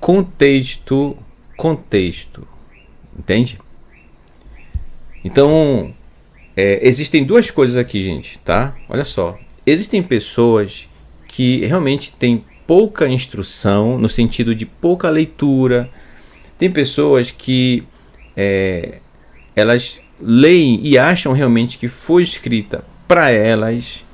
Contexto, entende? Então, existem duas coisas aqui, gente, tá? Olha só, existem pessoas que realmente têm pouca instrução, no sentido de pouca leitura. Tem pessoas que elas leem e acham realmente que foi escrita para elas,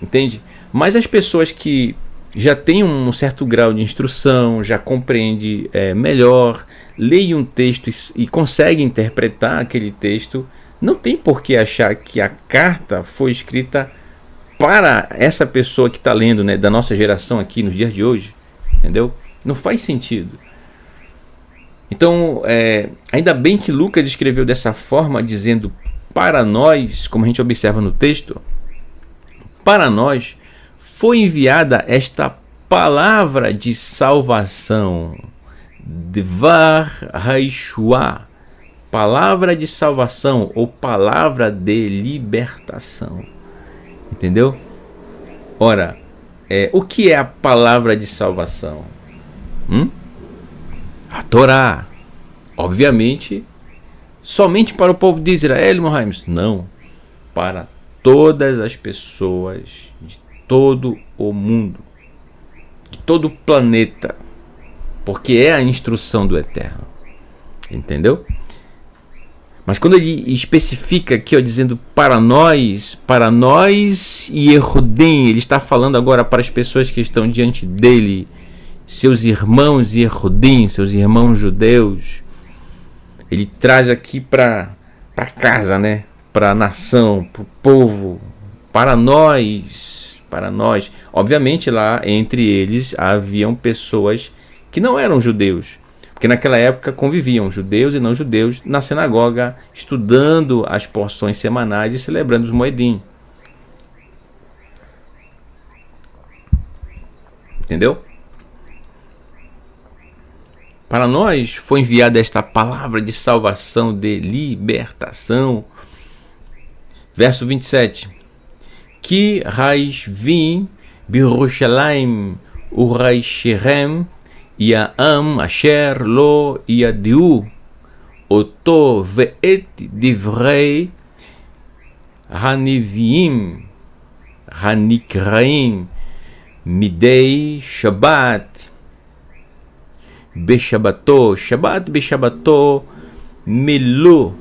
entende? Mas as pessoas que já têm um certo grau de instrução, já compreende melhor, leem um texto e conseguem interpretar aquele texto, não tem por que achar que a carta foi escrita para essa pessoa que está lendo, né, da nossa geração aqui nos dias de hoje, entendeu? Não faz sentido. Então, ainda bem que Lucas escreveu dessa forma, dizendo para nós, como a gente observa no texto, para nós foi enviada esta palavra de salvação, Dvar Haishua, palavra de salvação ou palavra de libertação, entendeu? Ora, o que é a palavra de salvação? A Torá, obviamente, somente para o povo de Israel, Mohamed? Não, para todas as pessoas de todo o mundo, de todo o planeta, porque é a instrução do Eterno, entendeu? Mas quando ele especifica aqui, ó, dizendo para nós e Yehudim, ele está falando agora para as pessoas que estão diante dele, seus irmãos Yehudim, seus irmãos judeus. Ele traz aqui para casa, né? Para a nação, para o povo, para nós. Obviamente lá entre eles haviam pessoas que não eram judeus, porque naquela época conviviam judeus e não judeus na sinagoga, estudando as porções semanais e celebrando os moedim. Entendeu? Para nós foi enviada esta palavra de salvação, de libertação. Verso 27. Ki raish vim birushalayim uraisherem Ya'am asher lo yadiu oto ve'et divrei haniviim hanikraim midei Shabbat beshabato milu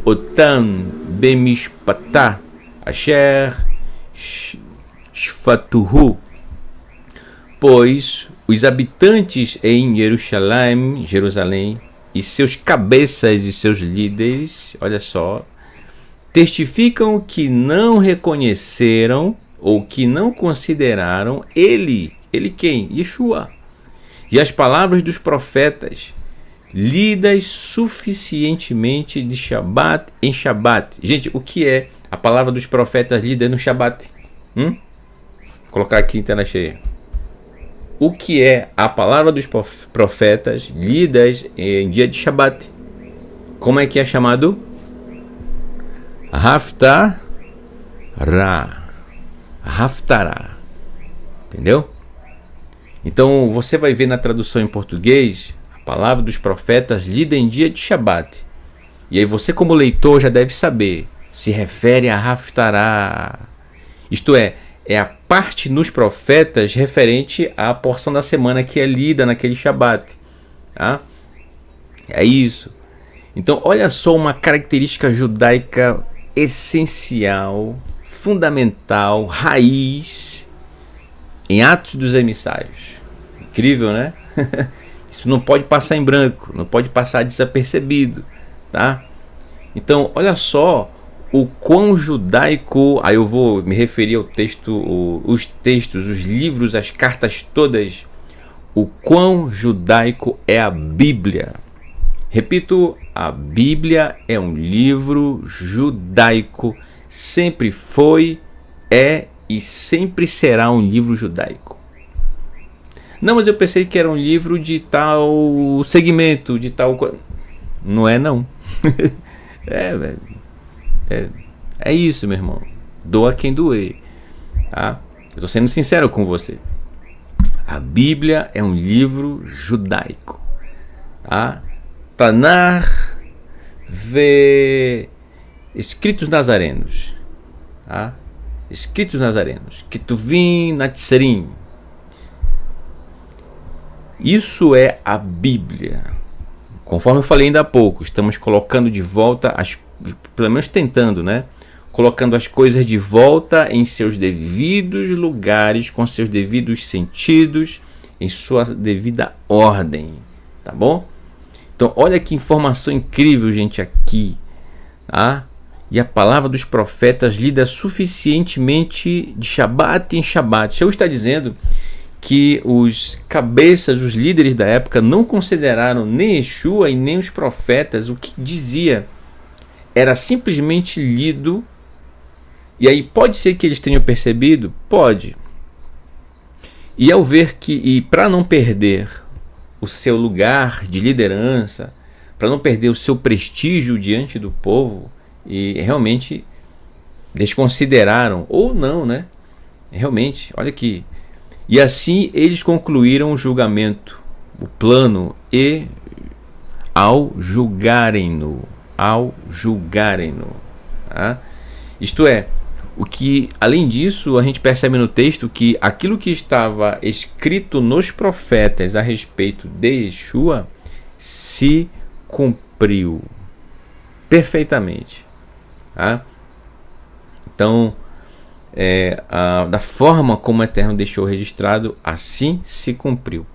otam bemishpatah asher shfatuhu. Pois os habitantes em Jerusalém, e seus cabeças e seus líderes, olha só, testificam que não reconheceram ou que não consideraram ele quem? Yeshua. E as palavras dos profetas, lidas suficientemente de Shabat em Shabat. Gente, o que é a palavra dos profetas lida no Shabat? Vou colocar aqui em tela cheia. O que é a palavra dos profetas lidas em dia de Shabat? Como é que é chamado? Haftarah. Haftarah. Entendeu? Então você vai ver na tradução em português a palavra dos profetas lida em dia de Shabat. E aí você, como leitor, já deve saber, se refere a Haftarah. Isto é a parte nos profetas referente à porção da semana que é lida naquele Shabat. Tá? É isso. Então olha só uma característica judaica essencial, fundamental, raiz em Atos dos Emissários. Incrível, né? Isso não pode passar em branco, não pode passar desapercebido, tá? Então, olha só o quão judaico. Aí eu vou me referir ao texto, os textos, os livros, as cartas todas. O quão judaico é a Bíblia. Repito, a Bíblia é um livro judaico. Sempre foi, é e sempre será um livro judaico. Não, mas eu pensei que era um livro de tal segmento, de tal coisa. Não é, não. É isso, meu irmão. Doa quem doer. Tá? Eu estou sendo sincero com você. A Bíblia é um livro judaico. Tá? Tanar vê escritos nazarenos. Tá? Escritos nazarenos. Ketuvim Natsarim. Isso é a Bíblia. Conforme eu falei ainda há pouco, estamos colocando de volta, pelo menos tentando, né? Colocando as coisas de volta em seus devidos lugares, com seus devidos sentidos, em sua devida ordem. Tá bom? Então, olha que informação incrível, gente, aqui. Tá? E a palavra dos profetas lida suficientemente de Shabat em Shabat. Shaul está dizendo que os cabeças, os líderes da época, não consideraram nem Yeshua e nem os profetas. O que dizia era simplesmente lido. E aí pode ser que eles tenham percebido? Pode. E ao ver que, e para não perder o seu lugar de liderança, para não perder o seu prestígio diante do povo, e realmente desconsideraram, ou não, né? Realmente, olha aqui. E assim eles concluíram o julgamento, o plano, e ao julgarem-no, tá? Isto é, o que, além disso, a gente percebe no texto que aquilo que estava escrito nos profetas a respeito de Yeshua se cumpriu perfeitamente, tá? Então, da forma como o Eterno deixou registrado, assim se cumpriu.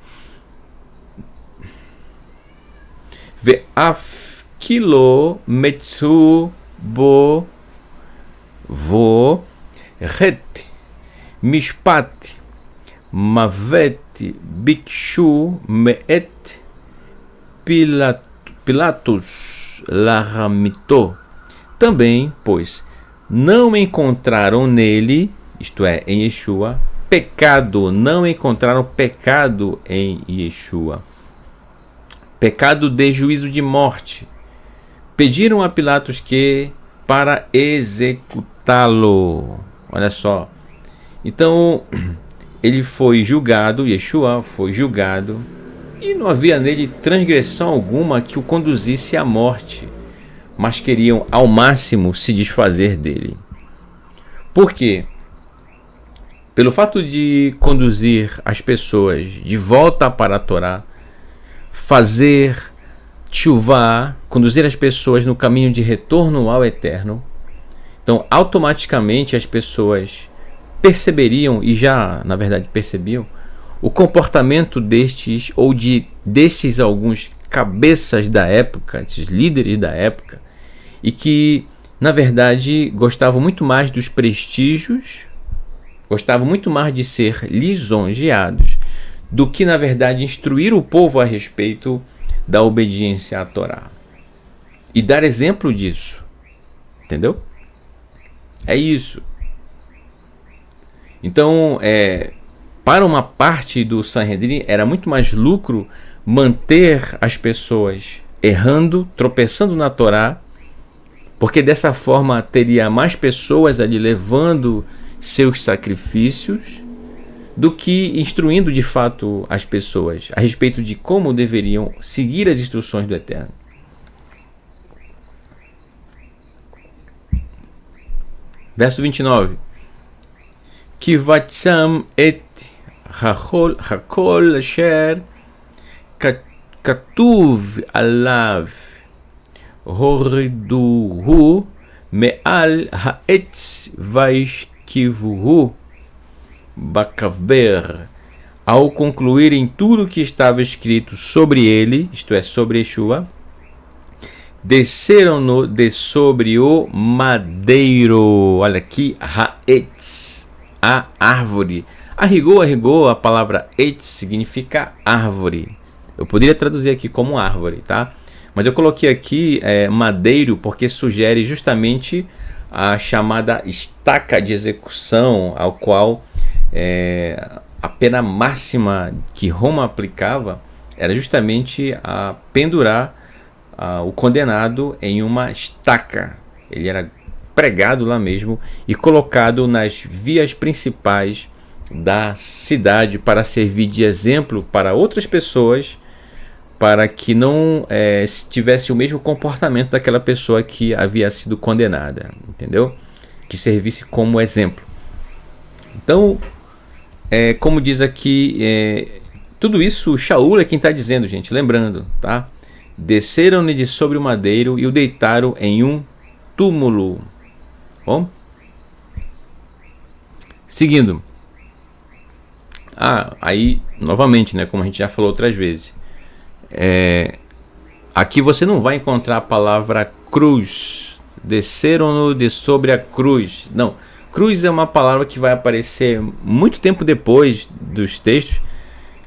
Ve'af kilo metzu bo vo ret mishpat mavet bikshu meet Pilatus laramito. Também, pois, não encontraram nele, isto é, em Yeshua, pecado. Não encontraram pecado em Yeshua. Pecado de juízo de morte. Pediram a Pilatos que para executá-lo. Olha só. Então, ele foi julgado, Yeshua foi julgado, e não havia nele transgressão alguma que o conduzisse à morte, mas queriam ao máximo se desfazer dele. Por quê? Pelo fato de conduzir as pessoas de volta para a Torá, fazer tshuvá, conduzir as pessoas no caminho de retorno ao Eterno, então automaticamente as pessoas perceberiam, e já na verdade percebiam, o comportamento destes ou desses alguns cabeças da época, esses líderes da época, e que na verdade gostavam muito mais dos prestígios, gostavam muito mais de ser lisonjeados do que na verdade instruir o povo a respeito da obediência à Torá e dar exemplo disso. Entendeu? É isso. Então, para uma parte do Sanhedrin era muito mais lucro manter as pessoas errando, tropeçando na Torá, porque dessa forma teria mais pessoas ali levando seus sacrifícios do que instruindo de fato as pessoas a respeito de como deveriam seguir as instruções do Eterno. Verso 29. Kivatsam et hakol asher katuv alav horiduhu me'al ha'etz vaishkivuhu bakaver. Ao concluírem tudo que estava escrito sobre ele, isto é, sobre Yeshua, desceram-no de sobre o madeiro. Olha aqui, ha'etz, a árvore. A rigor, a palavra etz significa árvore. Eu poderia traduzir aqui como árvore, tá? Mas eu coloquei aqui madeiro porque sugere justamente a chamada estaca de execução, ao qual a pena máxima que Roma aplicava era justamente a pendurar o condenado em uma estaca. Ele era pregado lá mesmo e colocado nas vias principais da cidade para servir de exemplo para outras pessoas, para que não tivesse o mesmo comportamento daquela pessoa que havia sido condenada, entendeu? Que servisse como exemplo. Então, como diz aqui, tudo isso Shaul é quem está dizendo, gente, lembrando, tá? Desceram-lhe de sobre o madeiro e o deitaram em um túmulo. Bom? Seguindo. Aí, novamente, né, como a gente já falou outras vezes, aqui você não vai encontrar a palavra cruz. Desceram-no de sobre a cruz. Não, cruz é uma palavra que vai aparecer muito tempo depois dos textos,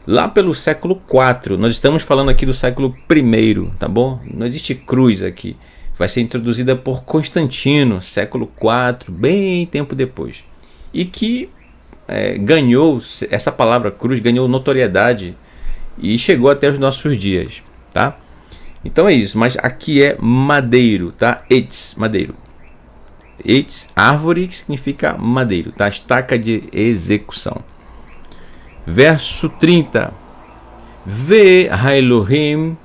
lá pelo século IV. Nós estamos falando aqui do século I, tá bom? Não existe cruz aqui. Vai ser introduzida por Constantino, século IV, bem tempo depois. E que ganhou, essa palavra cruz ganhou notoriedade e chegou até os nossos dias, tá? Então é isso, mas aqui é madeiro, tá? Etz, madeiro. Etz, árvore, que significa madeiro, tá? Estaca de execução. Verso 30. Ve ha-Elohim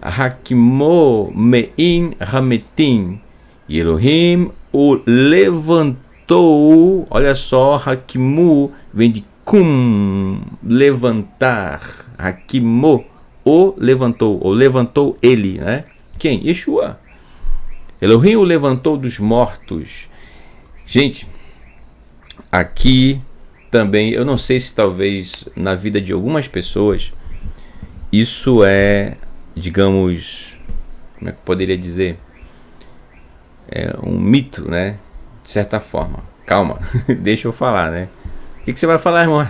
hakimo mein hametim. E Elohim o levantou. Olha só, hakimu vem de kum, levantar. Hakimo o levantou, ou levantou ele, né? Quem? Yeshua. Elohim o levantou dos mortos. Gente, aqui também, eu não sei se talvez na vida de algumas pessoas isso é, digamos, como é que eu poderia dizer? É um mito, né? De certa forma. Calma, deixa eu falar, né? O que você vai falar, irmão?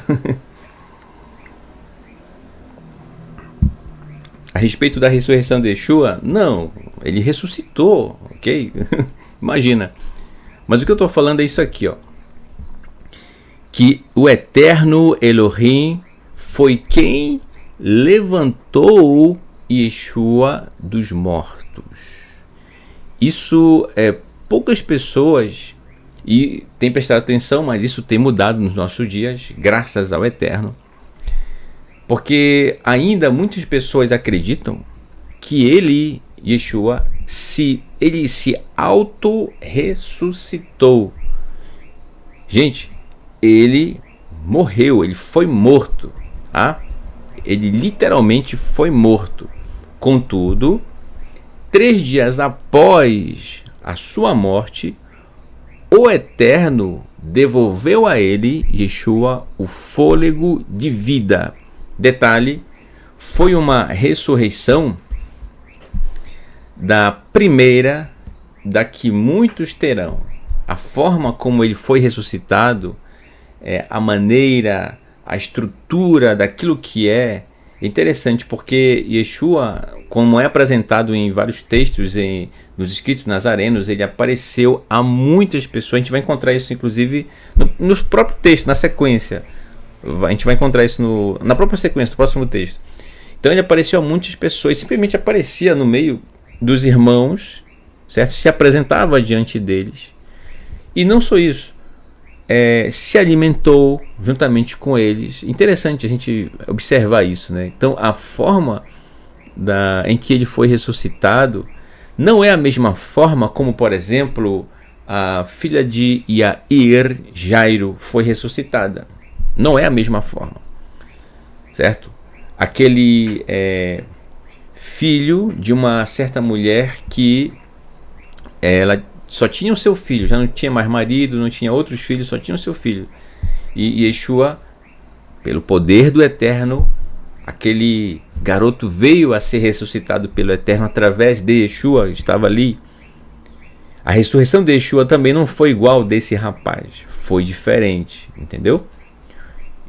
A respeito da ressurreição de Yeshua? Não, ele ressuscitou, ok? Imagina. Mas o que eu estou falando é isso aqui, ó. Que o eterno Elohim foi quem levantou Yeshua dos mortos. Isso poucas pessoas e tem prestado atenção, mas isso tem mudado nos nossos dias, graças ao Eterno. Porque ainda muitas pessoas acreditam que ele, Yeshua, ele se auto-ressuscitou. Gente, ele morreu, ele foi morto, tá? Ele literalmente foi morto. Contudo, 3 dias após a sua morte, o Eterno devolveu a ele, Yeshua, o fôlego de vida. Detalhe, foi uma ressurreição da primeira, da que muitos terão. A forma como ele foi ressuscitado, a maneira, a estrutura daquilo que é interessante, porque Yeshua, como é apresentado em vários textos, nos escritos nazarenos, ele apareceu a muitas pessoas. A gente vai encontrar isso, inclusive, no próprio texto, na sequência. A gente vai encontrar isso na própria sequência do próximo texto. Então ele apareceu a muitas pessoas, simplesmente aparecia no meio dos irmãos, certo? Se apresentava diante deles. E não só isso, se alimentou juntamente com eles. Interessante a gente observar isso, né? Então a forma em que ele foi ressuscitado não é a mesma forma como, por exemplo, a filha de Jair, Jairo, foi ressuscitada. Não é a mesma forma, certo? Aquele filho de uma certa mulher que ela só tinha o seu filho, já não tinha mais marido, não tinha outros filhos, só tinha o seu filho. E Yeshua, pelo poder do Eterno, aquele garoto veio a ser ressuscitado pelo Eterno através de Yeshua, estava ali. A ressurreição de Yeshua também não foi igual desse rapaz, foi diferente, entendeu?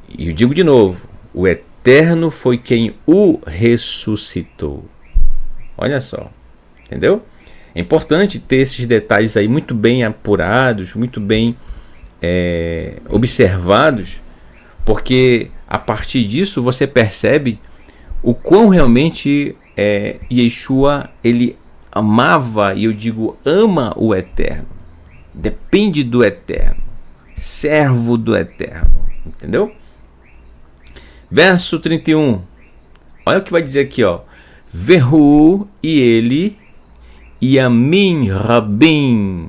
E eu digo de novo, o Eterno foi quem o ressuscitou. Olha só, entendeu? É importante ter esses detalhes aí muito bem apurados, muito bem observados, porque a partir disso você percebe o quão realmente Yeshua, ele amava, e eu digo ama o Eterno, depende do Eterno, servo do Eterno, entendeu? Verso 31, olha o que vai dizer aqui, ó. Vehu, e ele, Yamin Rabin,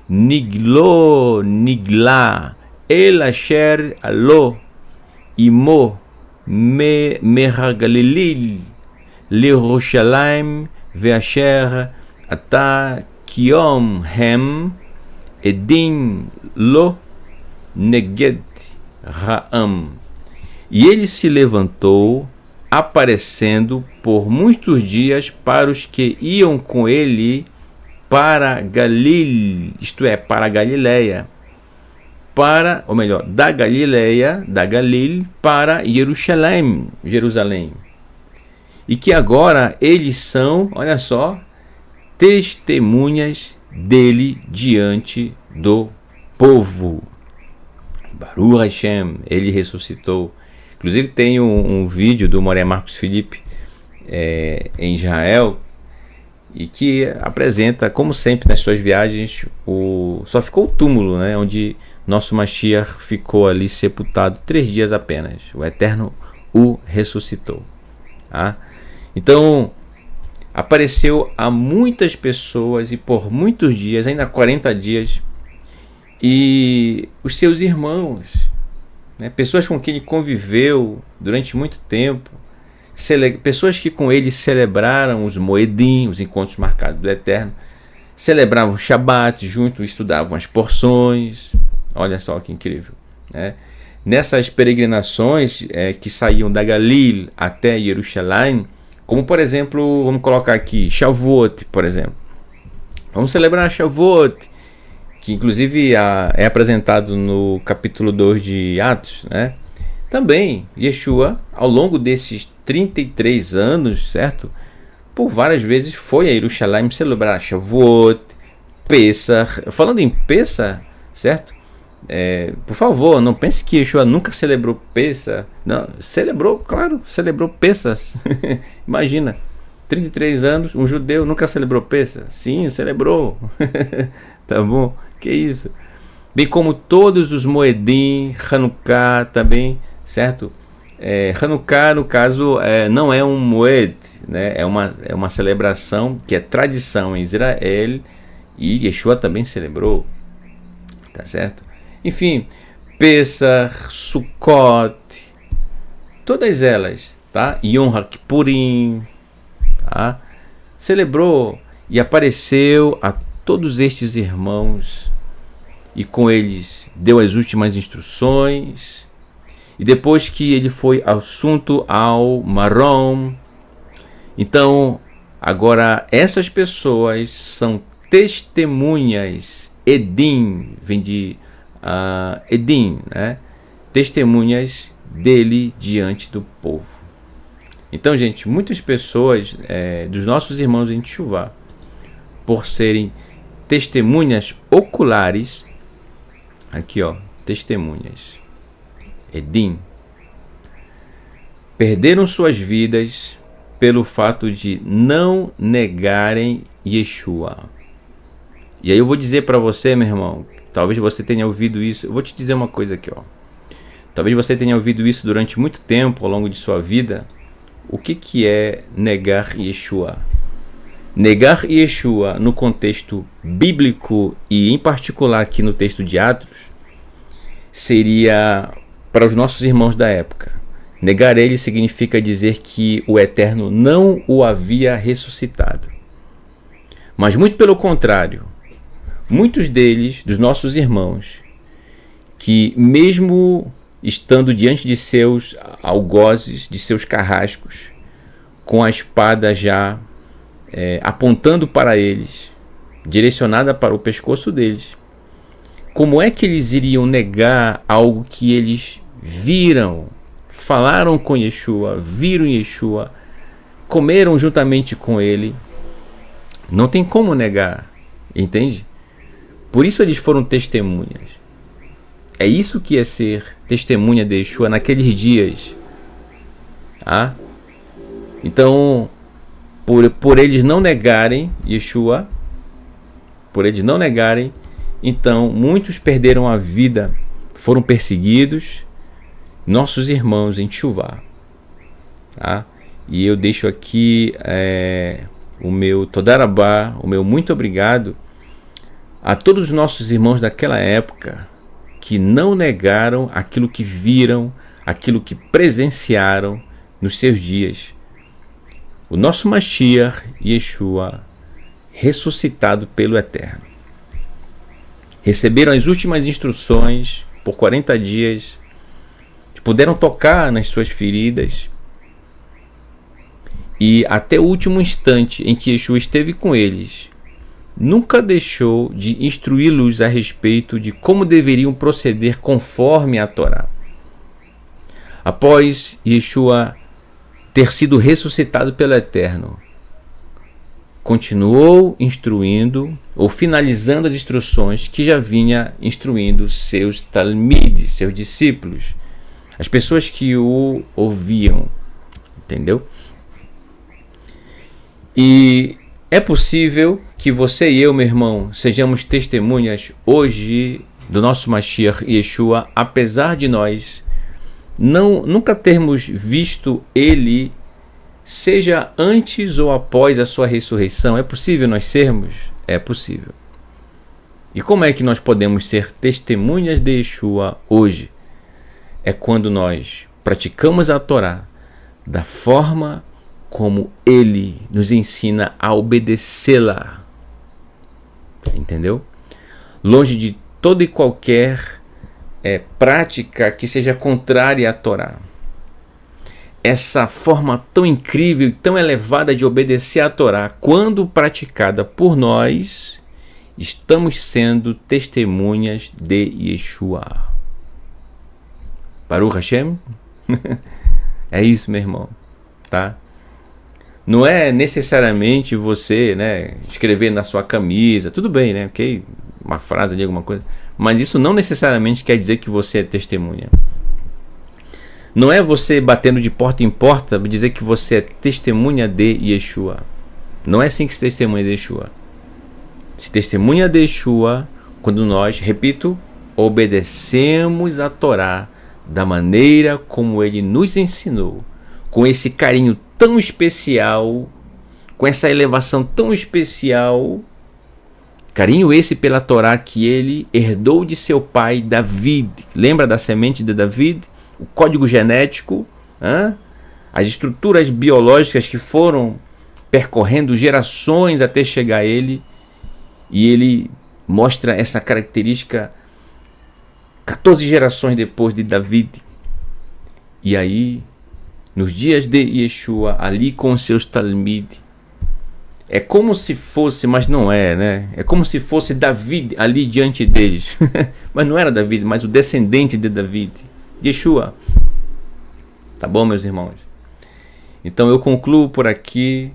Niglo, Nigla, El Asher Alo, Imo, Meragalilil, Lerushalayim, Veasher, Ata, Kiom, Hem, Edin, Lo, Neged, Raam. E ele se levantou, aparecendo por muitos dias para os que iam com ele para Galil, isto é, para a Galileia, ou melhor, da Galileia, da Galil, para Jerusalém, e que agora eles são, olha só, testemunhas dele diante do povo. Baruch Hashem, ele ressuscitou. Inclusive tem um vídeo do Moré Marcos Felipe em Israel, e que apresenta, como sempre nas suas viagens, só ficou o túmulo, né, onde nosso Mashiach ficou ali sepultado 3 dias apenas. O Eterno o ressuscitou. Tá? Então apareceu a muitas pessoas e por muitos dias, ainda 40 dias, e os seus irmãos, né, pessoas com quem ele conviveu durante muito tempo, pessoas que com ele celebraram os Moedim, os encontros marcados do Eterno, celebravam o Shabat juntos, estudavam as porções. Olha só que incrível, né? Nessas peregrinações que saíam da Galil até Jerusalém, como por exemplo, vamos colocar aqui Shavuot, por exemplo. Vamos celebrar Shavuot, que inclusive é apresentado no capítulo 2 de Atos, né? Também Yeshua, ao longo desses 33 anos, certo? Por várias vezes foi a Jerusalém celebrar Shavuot, Pesach. Falando em Pesach, certo? Por favor, não pense que Yeshua nunca celebrou Pesach. Não, celebrou, claro, celebrou Pesach. Imagina, 33 anos, um judeu nunca celebrou Pesach? Sim, celebrou. Tá bom? Que isso? Bem como todos os Moedim, Hanukkah também, certo? Hanukkah, no caso, não é um Moed, né? É uma celebração que é tradição em Israel, e Yeshua também celebrou, tá certo? Enfim, Pesach, Sukkot, todas elas, tá? Yom HaKippurim, tá? Celebrou e apareceu a todos estes irmãos, e com eles deu as últimas instruções. E depois que ele foi assunto ao Marom, então agora essas pessoas são testemunhas, Edim, vem de Edim, né? Testemunhas dele diante do povo. Então, gente, muitas pessoas dos nossos irmãos em Teshuvá, por serem testemunhas oculares, aqui ó, testemunhas, Edim, perderam suas vidas pelo fato de não negarem Yeshua. E aí eu vou dizer para você, meu irmão, Talvez você tenha ouvido isso. Eu vou te dizer uma coisa aqui, ó. Talvez você tenha ouvido isso durante muito tempo ao longo de sua vida. O que é negar Yeshua? Negar Yeshua no contexto bíblico e em particular aqui no texto de Atos seria para os nossos irmãos da época. Negar ele significa dizer que o Eterno não o havia ressuscitado. Mas muito pelo contrário, muitos deles, dos nossos irmãos, que mesmo estando diante de seus algozes, de seus carrascos, com a espada já apontando para eles, direcionada para o pescoço deles, como é que eles iriam negar algo que eles viram, falaram com Yeshua, viram Yeshua, comeram juntamente com ele? Não tem como negar, entende? Por isso eles foram testemunhas. É isso que é ser testemunha de Yeshua naqueles dias. Então, por eles não negarem Yeshua, então muitos perderam a vida, foram perseguidos, nossos irmãos em Teshuvá. E eu deixo aqui o meu Toda Rabá, o meu muito obrigado a todos os nossos irmãos daquela época que não negaram aquilo que viram, aquilo que presenciaram nos seus dias. O nosso Mashiach, Yeshua, ressuscitado pelo Eterno. Receberam as últimas instruções por 40 dias, puderam tocar nas suas feridas, e até o último instante em que Yeshua esteve com eles, nunca deixou de instruí-los a respeito de como deveriam proceder conforme a Torá. Após Yeshua ter sido ressuscitado pelo Eterno, continuou instruindo ou finalizando as instruções que já vinha instruindo seus talmides, seus discípulos, as pessoas que o ouviam, entendeu? E é possível que você e eu, meu irmão, sejamos testemunhas hoje do nosso Mashiach Yeshua, apesar de nós nunca termos visto ele, seja antes ou após a sua ressurreição. É possível nós sermos? É possível. E como é que nós podemos ser testemunhas de Yeshua hoje? É quando nós praticamos a Torá da forma como ele nos ensina a obedecê-la. Entendeu? Longe de toda e qualquer prática que seja contrária à Torá. Essa forma tão incrível e tão elevada de obedecer à Torá, quando praticada por nós, estamos sendo testemunhas de Yeshua. Baruch Hashem? É isso, meu irmão, tá? Não é necessariamente você, escrever na sua camisa, tudo bem, ok? Uma frase ali, alguma coisa, mas isso não necessariamente quer dizer que você é testemunha. Não é você batendo de porta em porta dizer que você é testemunha de Yeshua. Não é assim que se testemunha de Yeshua. Se testemunha de Yeshua quando nós, repito, obedecemos a Torá da maneira como ele nos ensinou, com esse carinho tão especial, com essa elevação tão especial, carinho esse pela Torá que ele herdou de seu pai David. Lembra da semente de David? O código genético, as estruturas biológicas que foram percorrendo gerações até chegar a ele, e ele mostra essa característica 14 gerações depois de David. E aí, nos dias de Yeshua, ali com os seus talmid, é como se fosse, mas não é, É como se fosse David ali diante deles. Mas não era David, mas o descendente de David, Yeshua. Tá bom, meus irmãos? Então eu concluo por aqui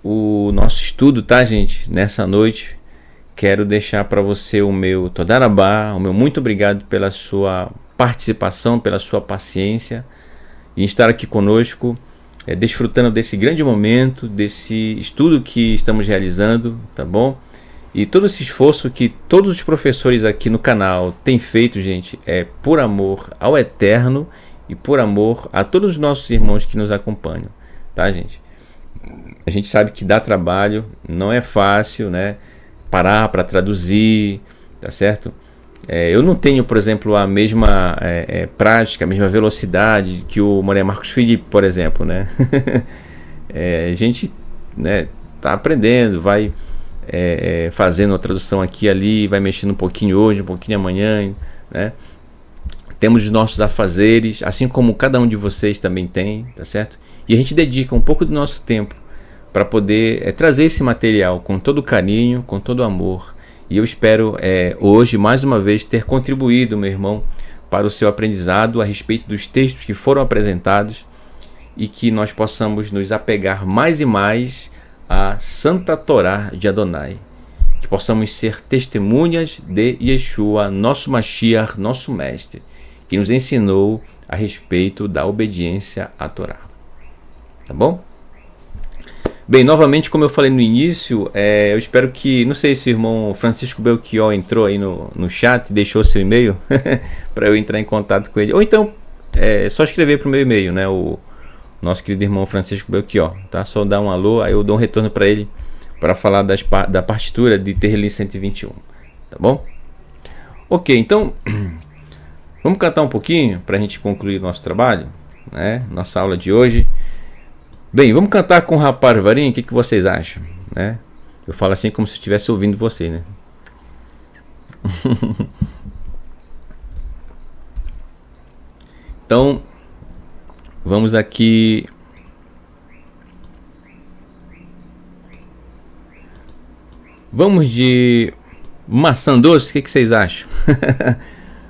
o nosso estudo, tá, gente? Nessa noite, quero deixar para você o meu Toda Rabá, o meu muito obrigado pela sua participação, pela sua paciência em estar aqui conosco, desfrutando desse grande momento, desse estudo que estamos realizando, tá bom? E todo esse esforço que todos os professores aqui no canal têm feito, gente, é por amor ao Eterno e por amor a todos os nossos irmãos que nos acompanham, tá, gente? A gente sabe que dá trabalho, não é fácil, né? Parar para traduzir, tá certo? Eu não tenho, por exemplo, a mesma prática, a mesma velocidade que o Moré Marcos Felipe, por exemplo, né? A gente, né, tá aprendendo, vai fazendo a tradução aqui e ali, vai mexendo um pouquinho hoje, um pouquinho amanhã, né? Temos os nossos afazeres, assim como cada um de vocês também tem, tá certo? E a gente dedica um pouco do nosso tempo para poder trazer esse material com todo carinho, com todo amor. E eu espero hoje, mais uma vez, ter contribuído, meu irmão, para o seu aprendizado a respeito dos textos que foram apresentados e que nós possamos nos apegar mais e mais à Santa Torá de Adonai. Que possamos ser testemunhas de Yeshua, nosso Mashiach, nosso Mestre, que nos ensinou a respeito da obediência à Torá. Tá bom? Bem, novamente, como eu falei no início, eu espero que, não sei se o irmão Francisco Belchior entrou aí no chat e deixou seu e-mail para eu entrar em contato com ele. Ou então, só escrever para o meu e-mail, né? O nosso querido irmão Francisco Belchior, tá? Só dar um alô, aí eu dou um retorno para ele para falar da partitura de Terrelim 121, tá bom? Ok, então, vamos cantar um pouquinho para a gente concluir nosso trabalho, né? Nossa aula de hoje. Bem, vamos cantar com o Rapar Varim, o que vocês acham, né? Eu falo assim como se eu estivesse ouvindo você, né? Então, vamos aqui. Vamos de maçã doce, o que vocês acham?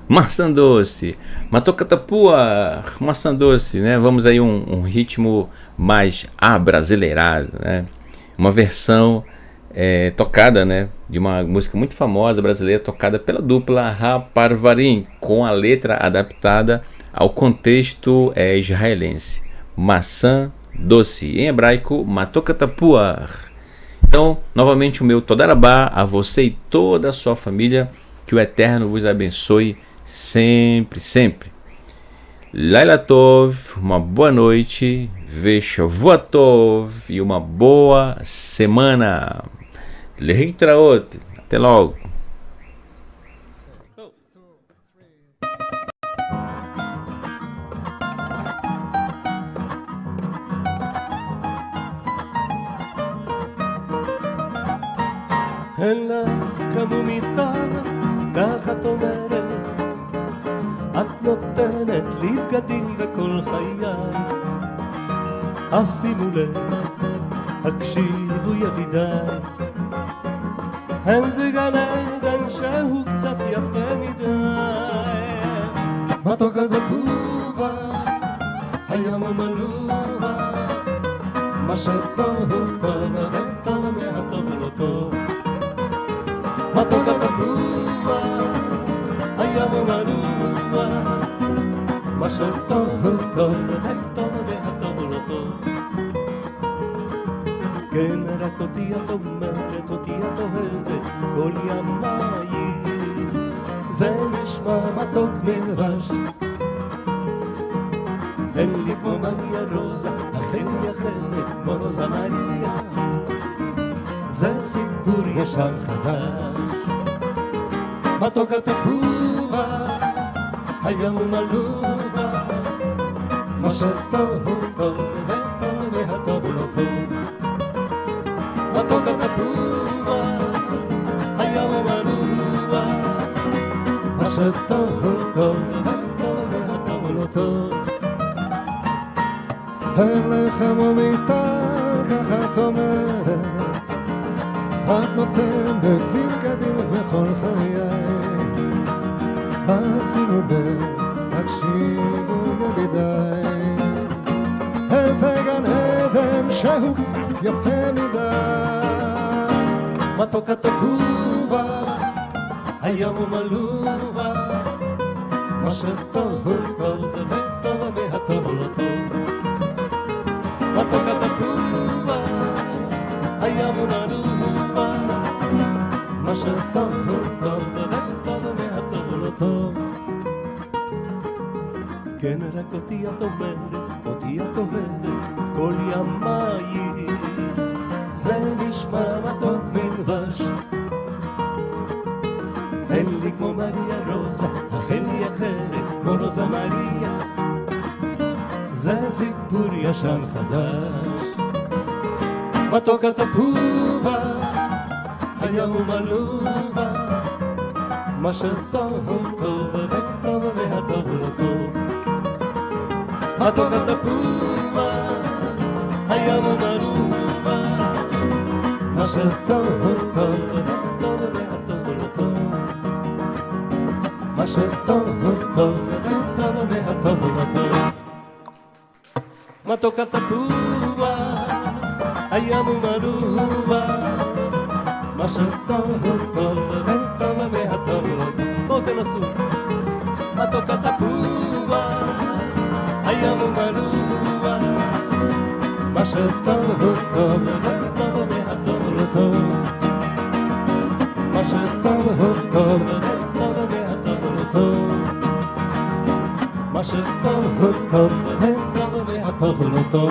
Maçã doce, Matocatapua, maçã doce, né? Vamos aí um ritmo mais abrasileirado, né? Uma versão tocada, né? De uma música muito famosa brasileira, tocada pela dupla Rapar Varim, com a letra adaptada ao contexto israelense. Maçã doce, em hebraico, Matocatapua. Então, novamente o meu Todarabá a você e toda a sua família, que o Eterno vos abençoe sempre, sempre. Laila Tov, uma boa noite, Veshavua Tov e uma boa semana. Lehitraot, até logo. אין לך מומיתה, ככה את אומרת, את נותנת לי בגדים וכל חיי. אז שימו לב, הקשיבו ידידיי, אין זה גן עדן שהוא קצת יפה מדי. מתוקתפובה, הים מלובה, מה שטוב הוא טוב וטוב מהטוב לא טוב. מתוקתפובה, הים מלובה, מה שטוב הוא טוב וטוב מהטוב לא טוב. כן, רק אותי את אומרת, אותי את אוהבת כל ימיי, זה נשמע מתוק מלבש. אין לי כמו מריה רוזה, אך אין לי אחרת כמו רוזה מריה, זה סיפור ישר חדש. מתוקתפובה, הים מלובה, מה שטוב הוא טוב וטוב והטוב לא טוב. מתוקתפובה, הים מלובה, מה שטוב הוא טוב וטוב והטוב לא טוב. אין לך מומיתה, ככה את אומרת, את נותנת לי בגדים בכל חיי. אז שימו לב, הקשיבו ידידיי, איזה גן עדן שהוא קצת יפה מדי. מתוקתפובה, הים מלובה, מה שטוב הוא טוב וטוב מהטוב לא טוב. מתוקתפובה, הים מלובה, שטוב הוא טוב וטוב מהטוב לא טוב. כן רק אותי את אומרת, אותי את אוהבת כל ימיי. זה נשמע מתוק מדבש, אין לי כמו מריה רוזה, אך אין לי אחרת כמו רוזה מריה. זה סיפור ישן חדש. מתוק התפובה, היום הוא מלובה, מה שטוב הוא טוב וטוב והטוב לא טוב. מתוק התפובה, היום הוא מלובה, מה שטוב הוא טוב וטוב והטוב לא טוב. מה שטוב הוא טוב וטוב והטוב לא טוב. מתוק התפובה, הים הוא מרובה, מה שטוב הוא טוב וטוב והטוב לא טוב. בואו תנסו. מתוק התפובה, הים הוא מרובה, מה שטוב הוא טוב וטוב והטוב לא טוב. מה שטוב הוא טוב וטוב והטוב לא טוב. מה שטוב הוא טוב וטוב והטוב לא טוב.